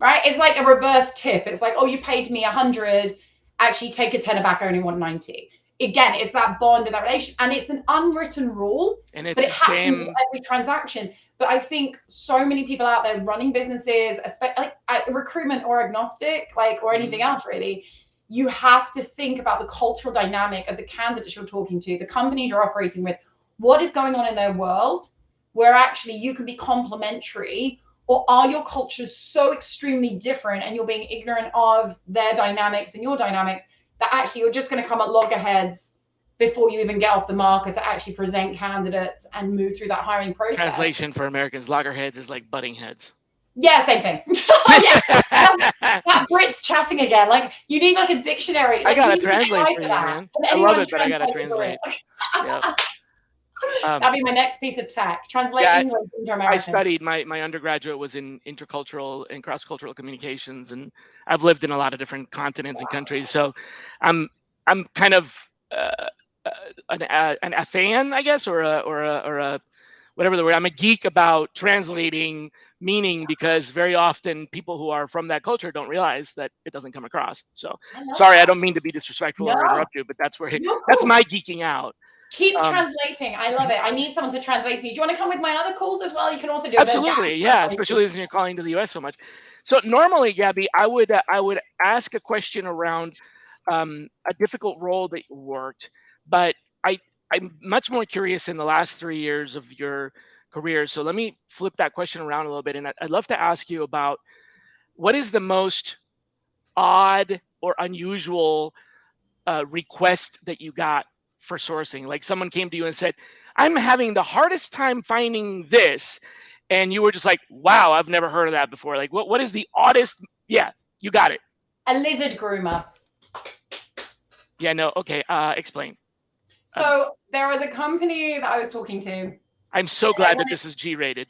right? It's like a reverse tip. It's like, oh, you paid me 100, actually take a tenner back, I only want 90. Again, it's that bond and that relation, and it's an unwritten rule, And but it's it the happens with same. every transaction. But I think so many people out there running businesses, especially like recruitment or agnostic, like or anything else really, you have to think about the cultural dynamic of the candidates you're talking to, the companies you're operating with, what is going on in their world, where actually you can be complementary, or are your cultures so extremely different and you're being ignorant of their dynamics and your dynamics that actually you're just going to come at loggerheads before you even get off the marker to actually present candidates and move through that hiring process. Translation for Americans, loggerheads is like butting heads. Yeah, same thing. Oh, yeah. That Brits chatting again. Like, you need like a dictionary. I Like, you gotta need an translate AI for for you, that. man. Can I love anyone it, but I gotta translate for it? translate. Yep. That'd be my next piece of tech. Translate Yeah, English into I American. studied my undergraduate was in intercultural and cross-cultural communications, and I've lived in a lot of different continents and countries. So I'm I'm kind of uh, uh, a fan, I guess, or a whatever the word. I'm a geek about translating meaning because very often people who are from that culture don't realize that it doesn't come across. So I love sorry, I that. don't mean to be disrespectful No, or interrupt you, but that's where you're that's cool. my geeking out. Keep Um, translating. I love it. I need someone to translate me. Do you want to come with my other calls as well? You can also do a bit of Absolutely, Gabi yeah. translation. Especially as you're calling to the U.S. so much. So normally, Gabby, I would ask a question around a difficult role that you worked, but I I'm much more curious in the last 3 years of your career. So let me flip that question around a little bit, and I'd love to ask you about what is the most odd or unusual request that you got for sourcing? Like someone came to you and said, "I'm having the hardest time finding this," and you were just like, "Wow, I've never heard of that before." Like, what is the oddest? Yeah, you got it. A lizard groomer. Yeah, no, okay. Explain. Um, So there was a company that I was talking to. I'm so glad that this is G-rated.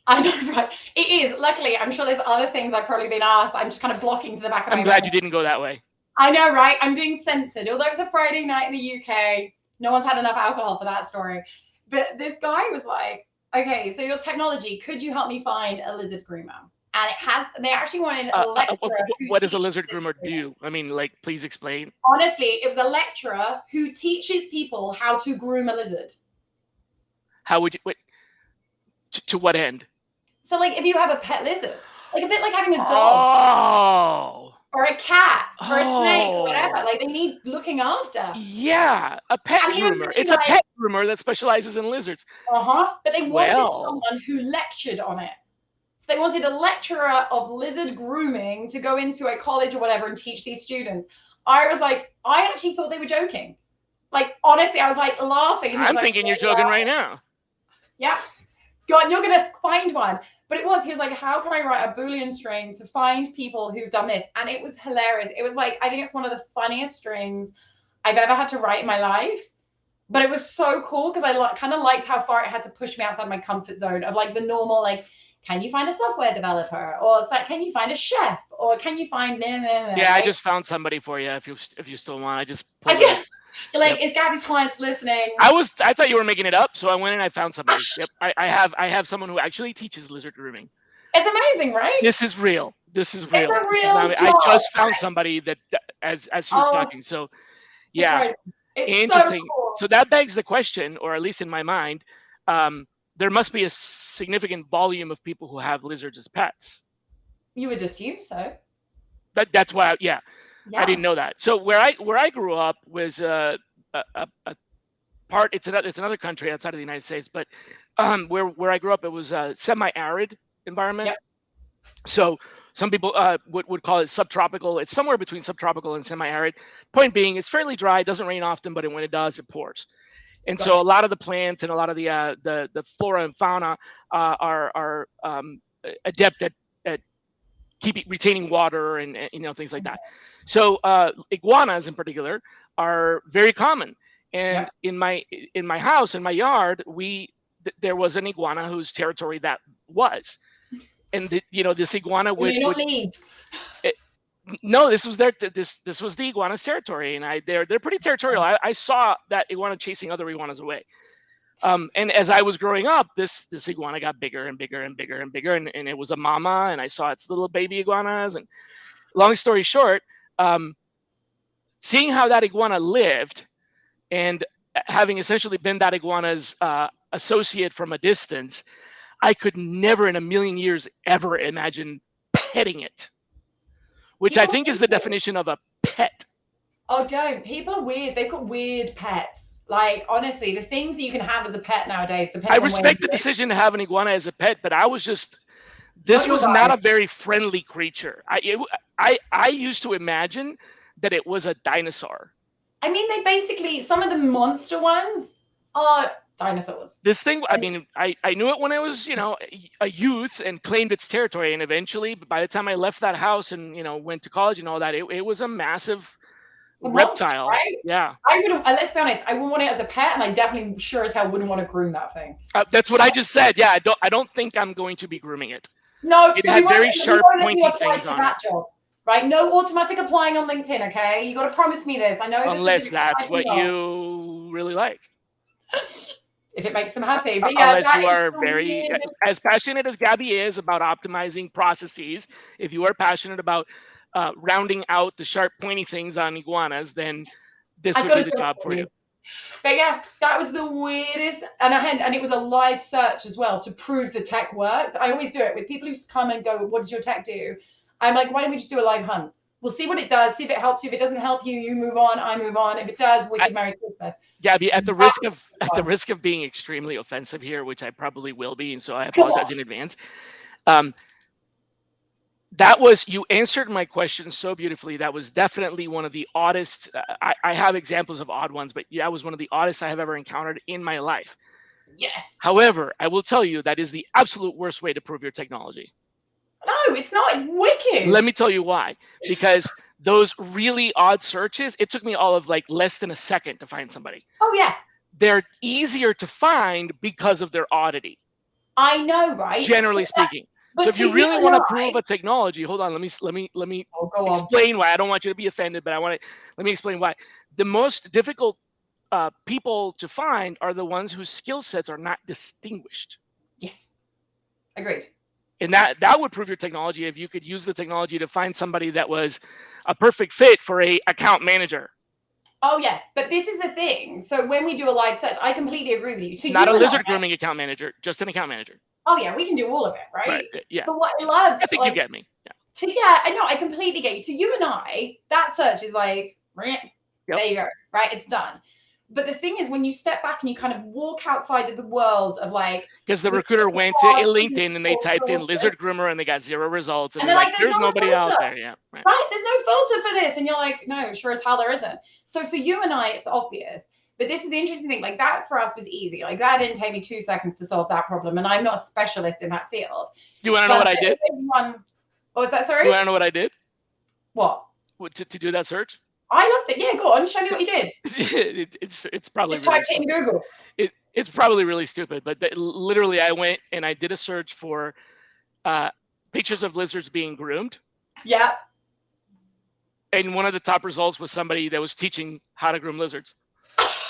I know, right? It is. Luckily, I'm sure there's other things I've probably been asked. I'm just kind of blocking to the back of I'm my glad brain. you didn't go that way. I know, right? I'm being censored. Although it's a Friday night in the UK, no one's had enough alcohol for that story. But this guy was like, okay, so your technology, could you help me find a lizard groomer? And they actually wanted a lecturer who What does a teaches lizard lizard groomer grooming. do? I mean, like, please explain. Honestly, it was a lecturer who teaches people how to groom a lizard. How would you? Wait, to what end? So, like, if you have a pet lizard, like a bit like having a dog Oh, or a cat or a snake or whatever, oh. like they need looking after. Yeah, a pet And he was groomer. literally It's a like, pet groomer that specializes in lizards. but they wanted Well, someone who lectured on it. So they wanted a lecturer of lizard grooming to go into a college or whatever and teach these students. I was like, I actually thought they were joking. Like, honestly, I was like laughing. And he was I'm like, thinking you're joking right now. yeah, God, you're going to find one. But it was, he was like, how can I write a Boolean string to find people who've done this? And it was hilarious. It was like, I think it's one of the funniest strings I've ever had to write in my life. But it was so cool because I kind of liked how far it had to push me outside my comfort zone of like the normal, like, can you find a software developer? Or it's like, can you find a chef? Or can you find, Yeah, I right? just found somebody for you if you still want. I just I pulled it up. did. You're like, Yep. if Gabi's client's listening. I thought you were making it up, so I went and I found somebody. Yep. I have someone who actually teaches lizard grooming. It's amazing, right? This is real. This is It's real. a This is real not. I job. just found somebody that as she was Oh, talking. So it's yeah, crazy. It's so interesting. cool. So that begs the question, or at least in my mind, um, there must be a significant volume of people who have lizards as pets. You would assume so. That's why, yeah, I Yeah. didn't know that. So where I grew up was a part. It's another country outside of the United States, but where I grew up, it was a semi-arid environment. Yep. So some people would call it subtropical. It's somewhere between subtropical and semi-arid. Point being, it's fairly dry. It doesn't rain often, but when it does, it pours. And Got so a it. lot of the plants and a lot of the flora and fauna are adept at keeping retaining water and things like that. So iguanas in particular are very common. And Yep. in my house, in my yard, there was an iguana whose territory that was. And this iguana You would may not would leave. it, no, this was the iguana's territory, and they're pretty territorial. I saw that iguana chasing other iguanas away. And as I was growing up, this iguana got bigger and bigger and bigger and bigger, and it was a mama, and I saw its little baby iguanas. And long story short, um, seeing how that iguana lived, and having essentially been that iguana's associate from a distance, I could never in a million years ever imagine petting it, which I People think is the definition of a pet. Oh, don't. People are weird. They've got weird pets. Like, honestly, the things that you can have as a pet nowadays, I depending on where you respect the live, decision to have an iguana as a pet, but I was just not this your was not vibe. a very friendly creature. I used to imagine that it was a dinosaur. I mean, they basically, some of the monster ones are Dinosaurs. This thing, I mean, I knew it when I was, a youth and claimed its territory. And eventually, by the time I left that house and, went to college and all that, it was a massive A monster, reptile. right? Yeah. I wouldn't. Let's be honest. I wouldn't want it as a pet, and I definitely sure as hell wouldn't want to groom that thing. That's what I just said. Yeah, I don't think I'm going to be grooming it. No, It so we had won't, very we sharp, won't let you pointy apply things to on it. that job, right? No automatic applying on LinkedIn, okay? You got to promise me this. I know this is Unless an that's exciting what goal. you really like. If it makes them happy. But yeah, Unless that you is are the very, weirdest. as passionate as Gabi is about optimizing processes, if you are passionate about rounding out the sharp, pointy things on iguanas, then this I would got be to the do it job for for you. you. But yeah, that was the weirdest, and it was a live search as well to prove the tech worked. I always do it with people who come and go, "What does your tech do?" I'm like, "Why don't we just do a live hunt? We'll see what it does. See if it helps you. If it doesn't help you, you move on. I move on. If it does, I, wicked Merry Christmas." Gabi, at the That risk of was fun. being extremely offensive here, which I probably will be, and so I Come apologize on. in advance. Um, that was, you answered my question so beautifully. That was definitely one of the oddest. I have examples of odd ones, but that was one of the oddest I have ever encountered in my life. Yes. However, I will tell you that is the absolute worst way to prove your technology. No, it's not. It's wicked. Let me tell you why. Because those really odd searches, it took me all of like less than a second to find somebody. Oh yeah, They're easier to find because of their oddity, I know, right? generally speaking. So But if to you you really and want to prove I, a technology, hold on, let me oh, go on. explain why. I don't want you to be offended, but let me explain why. The most difficult people to find are the ones whose skill sets are not distinguished. Yes, agreed. And that would prove your technology if you could use the technology to find somebody that was a perfect fit for a account manager. Oh yeah, but this is the thing. So when we do a live search, I completely agree with you. To Not a you and I, lizard grooming account manager, just an account manager. oh yeah, we can do all of it, Right. right? Yeah. But what I love, I think you like, get me. Yeah. yeah, I know, I completely get you. To you and I, that search is like, Yep. there you go, right? It's done. But the thing is, when you step back and you kind of walk outside of the world of like, Because the the recruiter went to hard LinkedIn and they typed in sources, lizard groomer and they got 0 results. And and they're they're like, like, there's there's no nobody out filter. there. Yeah. Right. Right? There's no filter for this. And you're like, no, sure as hell there isn't. So for you and I, it's obvious. But this is the interesting thing. Like that for us was easy. Like that didn't take me 2 seconds to solve that problem. And I'm not a specialist in that field. Do you want to know But what I did? one, what was that? Sorry? You want to know what I did What? to do that search? I loved it. Yeah, go on. Show me what you did. It's probably Just really typed it in Google. it's probably really stupid, but literally I went and I did a search for pictures of lizards being groomed. Yeah. And one of the top results was somebody that was teaching how to groom lizards.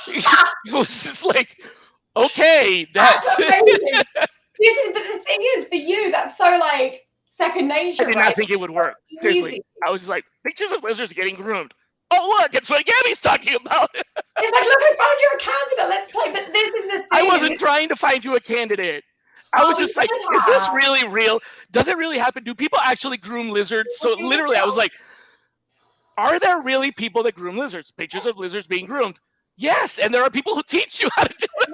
It was just like, okay, That's that's. amazing. But the thing is, for you, that's so like second nature, I did right? not think it would work. Easy. Seriously, I was just like, pictures of lizards getting groomed. Oh look, it's what Gabi's talking about. It's like, look, I found you a candidate. Let's play. But this is the thing. I wasn't trying to find you a candidate. I was just like, is this really real? Does it really happen? Do people actually groom lizards? So literally, I was like, are there really people that groom lizards? Pictures of lizards being groomed. Yes, and there are people who teach you how to do it.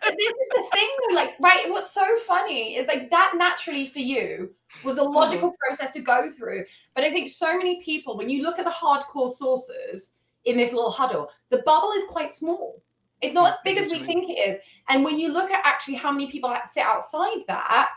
This is the thing, though. Like, right? What's so funny is like that naturally for you was a logical process to go through. But I think so many people, when you look at the hardcore sources in this little huddle, the bubble is quite small. It's not as big as we think it is. And when you look at actually how many people sit outside that,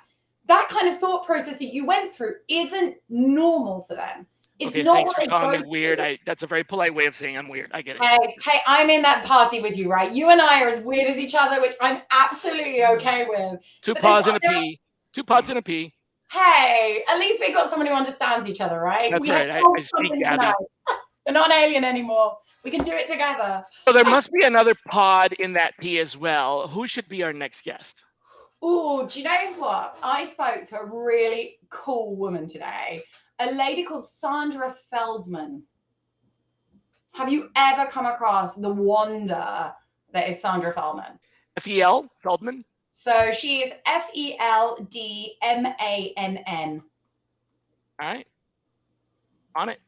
that kind of thought process that you went through isn't normal for them. It's okay, not thanks what for they calling go me weird. through. That's a very polite way of saying I'm weird. I get it. Hey, I'm in that party with you, right? You and I are as weird as each other, which I'm absolutely okay with. Two But paws and a pee. 2 pots and a pee. hey, at least we got someone who understands each other, right? That's we right. have I speak something Gabi. tonight. We're not alien anymore. We can do it together. So there must be another pod in that pee as well. Who should be our next guest? Oh, do you know what? I spoke to a really cool woman today, a lady called Sandra Feldman. Have you ever come across the wonder that is Sandra Feldman? F-E-L? Feldman? So she is Feldmann. All right. On it.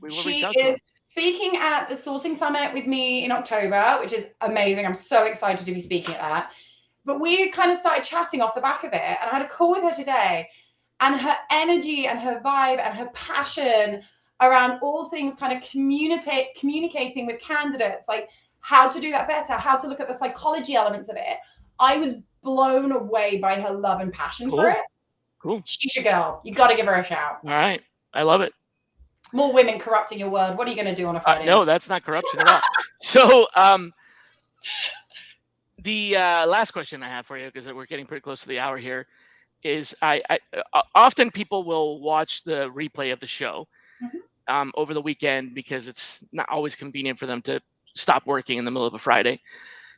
We will She reach out to her. is speaking at the Sourcing Summit with me in October, which is amazing. I'm so excited to be speaking at that. But we kind of started chatting off the back of it, and I had a call with her today, and her energy and her vibe and her passion around all things kind of communicating with candidates, like how to do that better, how to look at the psychology elements of it. I was blown away by her love and passion for Cool. it. Cool. She's your girl. You got to give her a shout. All right. I love it. More women corrupting your world. What are you going to do on a Friday No, night? that's not corruption at all. So, the last question I have for you, because we're getting pretty close to the hour here, is often people will watch the replay of the show over the weekend because it's not always convenient for them to stop working in the middle of a Friday.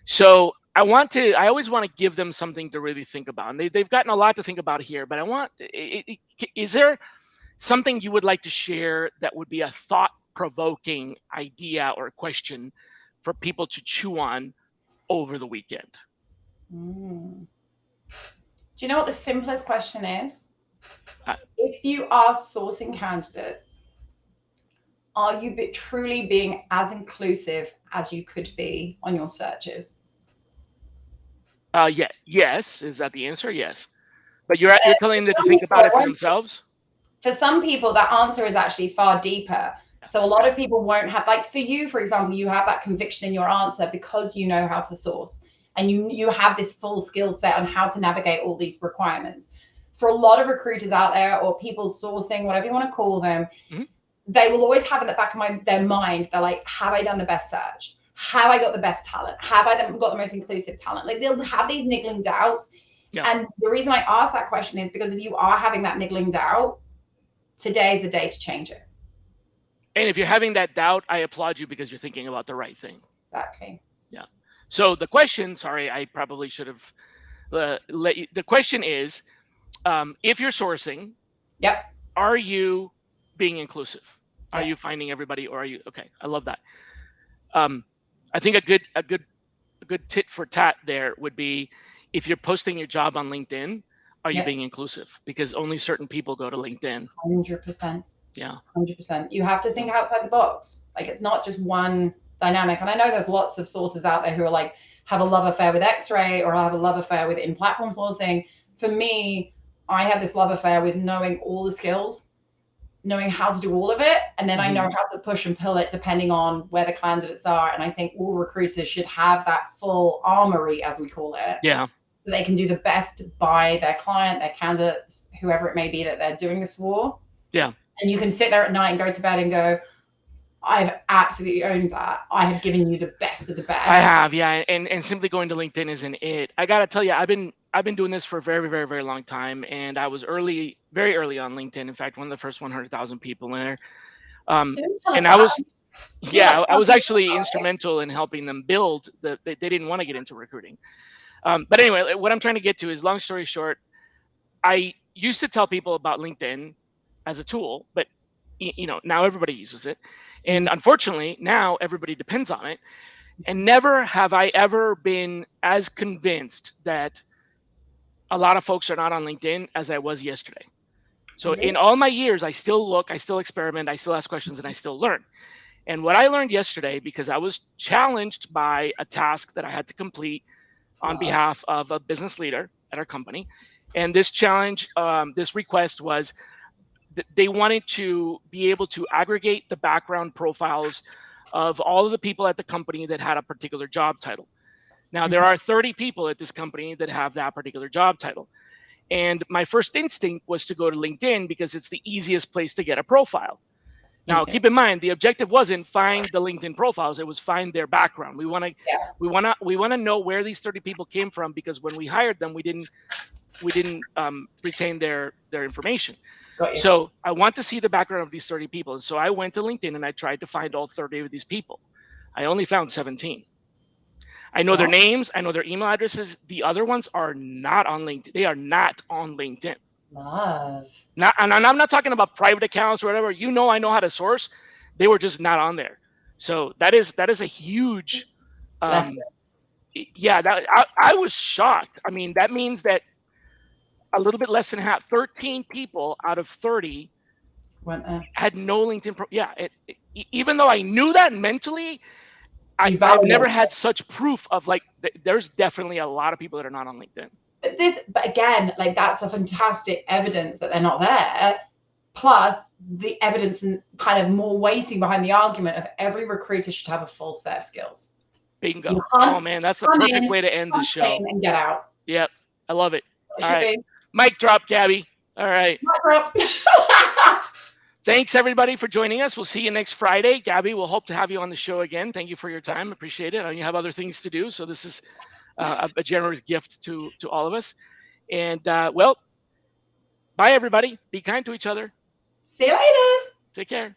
So I always want to give them something to really think about. And they've gotten a lot to think about here, but is there something you would like to share that would be a thought provoking idea or question for people to chew on over the weekend? Do you know what the simplest question is? Uh, If you are sourcing candidates, are you truly being as inclusive as you could be on your searches? yeah, yes. Is that the answer? Yes. But you're telling them to Some think people about it for won't. themselves. For some people, that answer is actually far deeper. So a lot of people won't have, like for you, for example, you have that conviction in your answer because you know how to source and you have this full skill set on how to navigate all these requirements. For a lot of recruiters out there or people sourcing, whatever you want to call them, they will always have in the back of their mind, they're like, have I done the best search? Have I got the best talent? Have I got the most inclusive talent? Like they'll have these niggling doubts. Yeah. And the reason I ask that question is because if you are having that niggling doubt, today is the day to change it. And if you're having that doubt, I applaud you because you're thinking about the right thing. Exactly. Yeah. So the question, sorry, I probably should have let you. The question is, if you're sourcing, Yep. are you being inclusive? Are Yep. you finding everybody, or are you okay? I love that. I think a good tit for tat there would be if you're posting your job on LinkedIn, are you being inclusive? Because only certain people go to LinkedIn. 100%. Yeah. 100%. You have to think outside the box. Like it's not just one dynamic. And I know there's lots of sources out there who are like, have a love affair with X-ray or have a love affair with in-platform sourcing. For me, I have this love affair with knowing all the skills, knowing how to do all of it. And then I know how to push and pull it depending on where the candidates are. And I think all recruiters should have that full armory, as we call it. Yeah. So they can do the best by their client, their candidates, whoever it may be that they're doing this for. Yeah. And you can sit there at night and go to bed and go, I've absolutely owned that. I have given you the best of the best. I have, yeah. And simply going to LinkedIn isn't it. I gotta tell you, I've been doing this for a very, very, very long time. And I was very early on LinkedIn. In fact, one of the first 100,000 people in there. And I was, yeah, I was actually instrumental in helping them build they didn't want to get into recruiting. But anyway, what I'm trying to get to is, long story short, I used to tell people about LinkedIn as a tool, but now everybody uses it. And unfortunately, now everybody depends on it. And never have I ever been as convinced that a lot of folks are not on LinkedIn as I was yesterday. So in all my years, I still look, I still experiment, I still ask questions, and I still learn. And what I learned yesterday, because I was challenged by a task that I had to complete on behalf of a business leader at our company. And this challenge, this request was they wanted to be able to aggregate the background profiles of all of the people at the company that had a particular job title. Now, there are 30 people at this company that have that particular job title. And my first instinct was to go to LinkedIn because it's the easiest place to get a profile. Now, keep in mind, the objective wasn't find the LinkedIn profiles; it was find their background. We want to know where these 30 people came from, because when we hired them, we didn't retain their information. So I want to see the background of these 30 people. And so I went to LinkedIn and I tried to find all 30 of these people. I only found 17. I know their names. I know their email addresses. The other ones are not on LinkedIn. They are not on LinkedIn. Not, and I'm not talking about private accounts or whatever. I know how to source. They were just not on there. So that is a huge, yeah. That I was shocked. I mean, that means that a little bit less than half, 13 people out of 30 had no LinkedIn. Even though I knew that mentally, I've never had such proof of there's definitely a lot of people that are not on LinkedIn. But again, like that's a fantastic evidence that they're not there. Plus the evidence and kind of more weighting behind the argument of every recruiter should have a full set of skills. Bingo. You Oh hunt, man, that's the come perfect in, way to end the hunt, show. tame, and get out. Yep, I love it. It All should right, be. mic drop, Gabi. All right. Mic drop. Thanks everybody for joining us. We'll see you next Friday. Gabi, we'll hope to have you on the show again. Thank you for your time. Appreciate it. I know you have other things to do, so this is a generous gift to all of us. And well, bye everybody. Be kind to each other. See you later. Take care.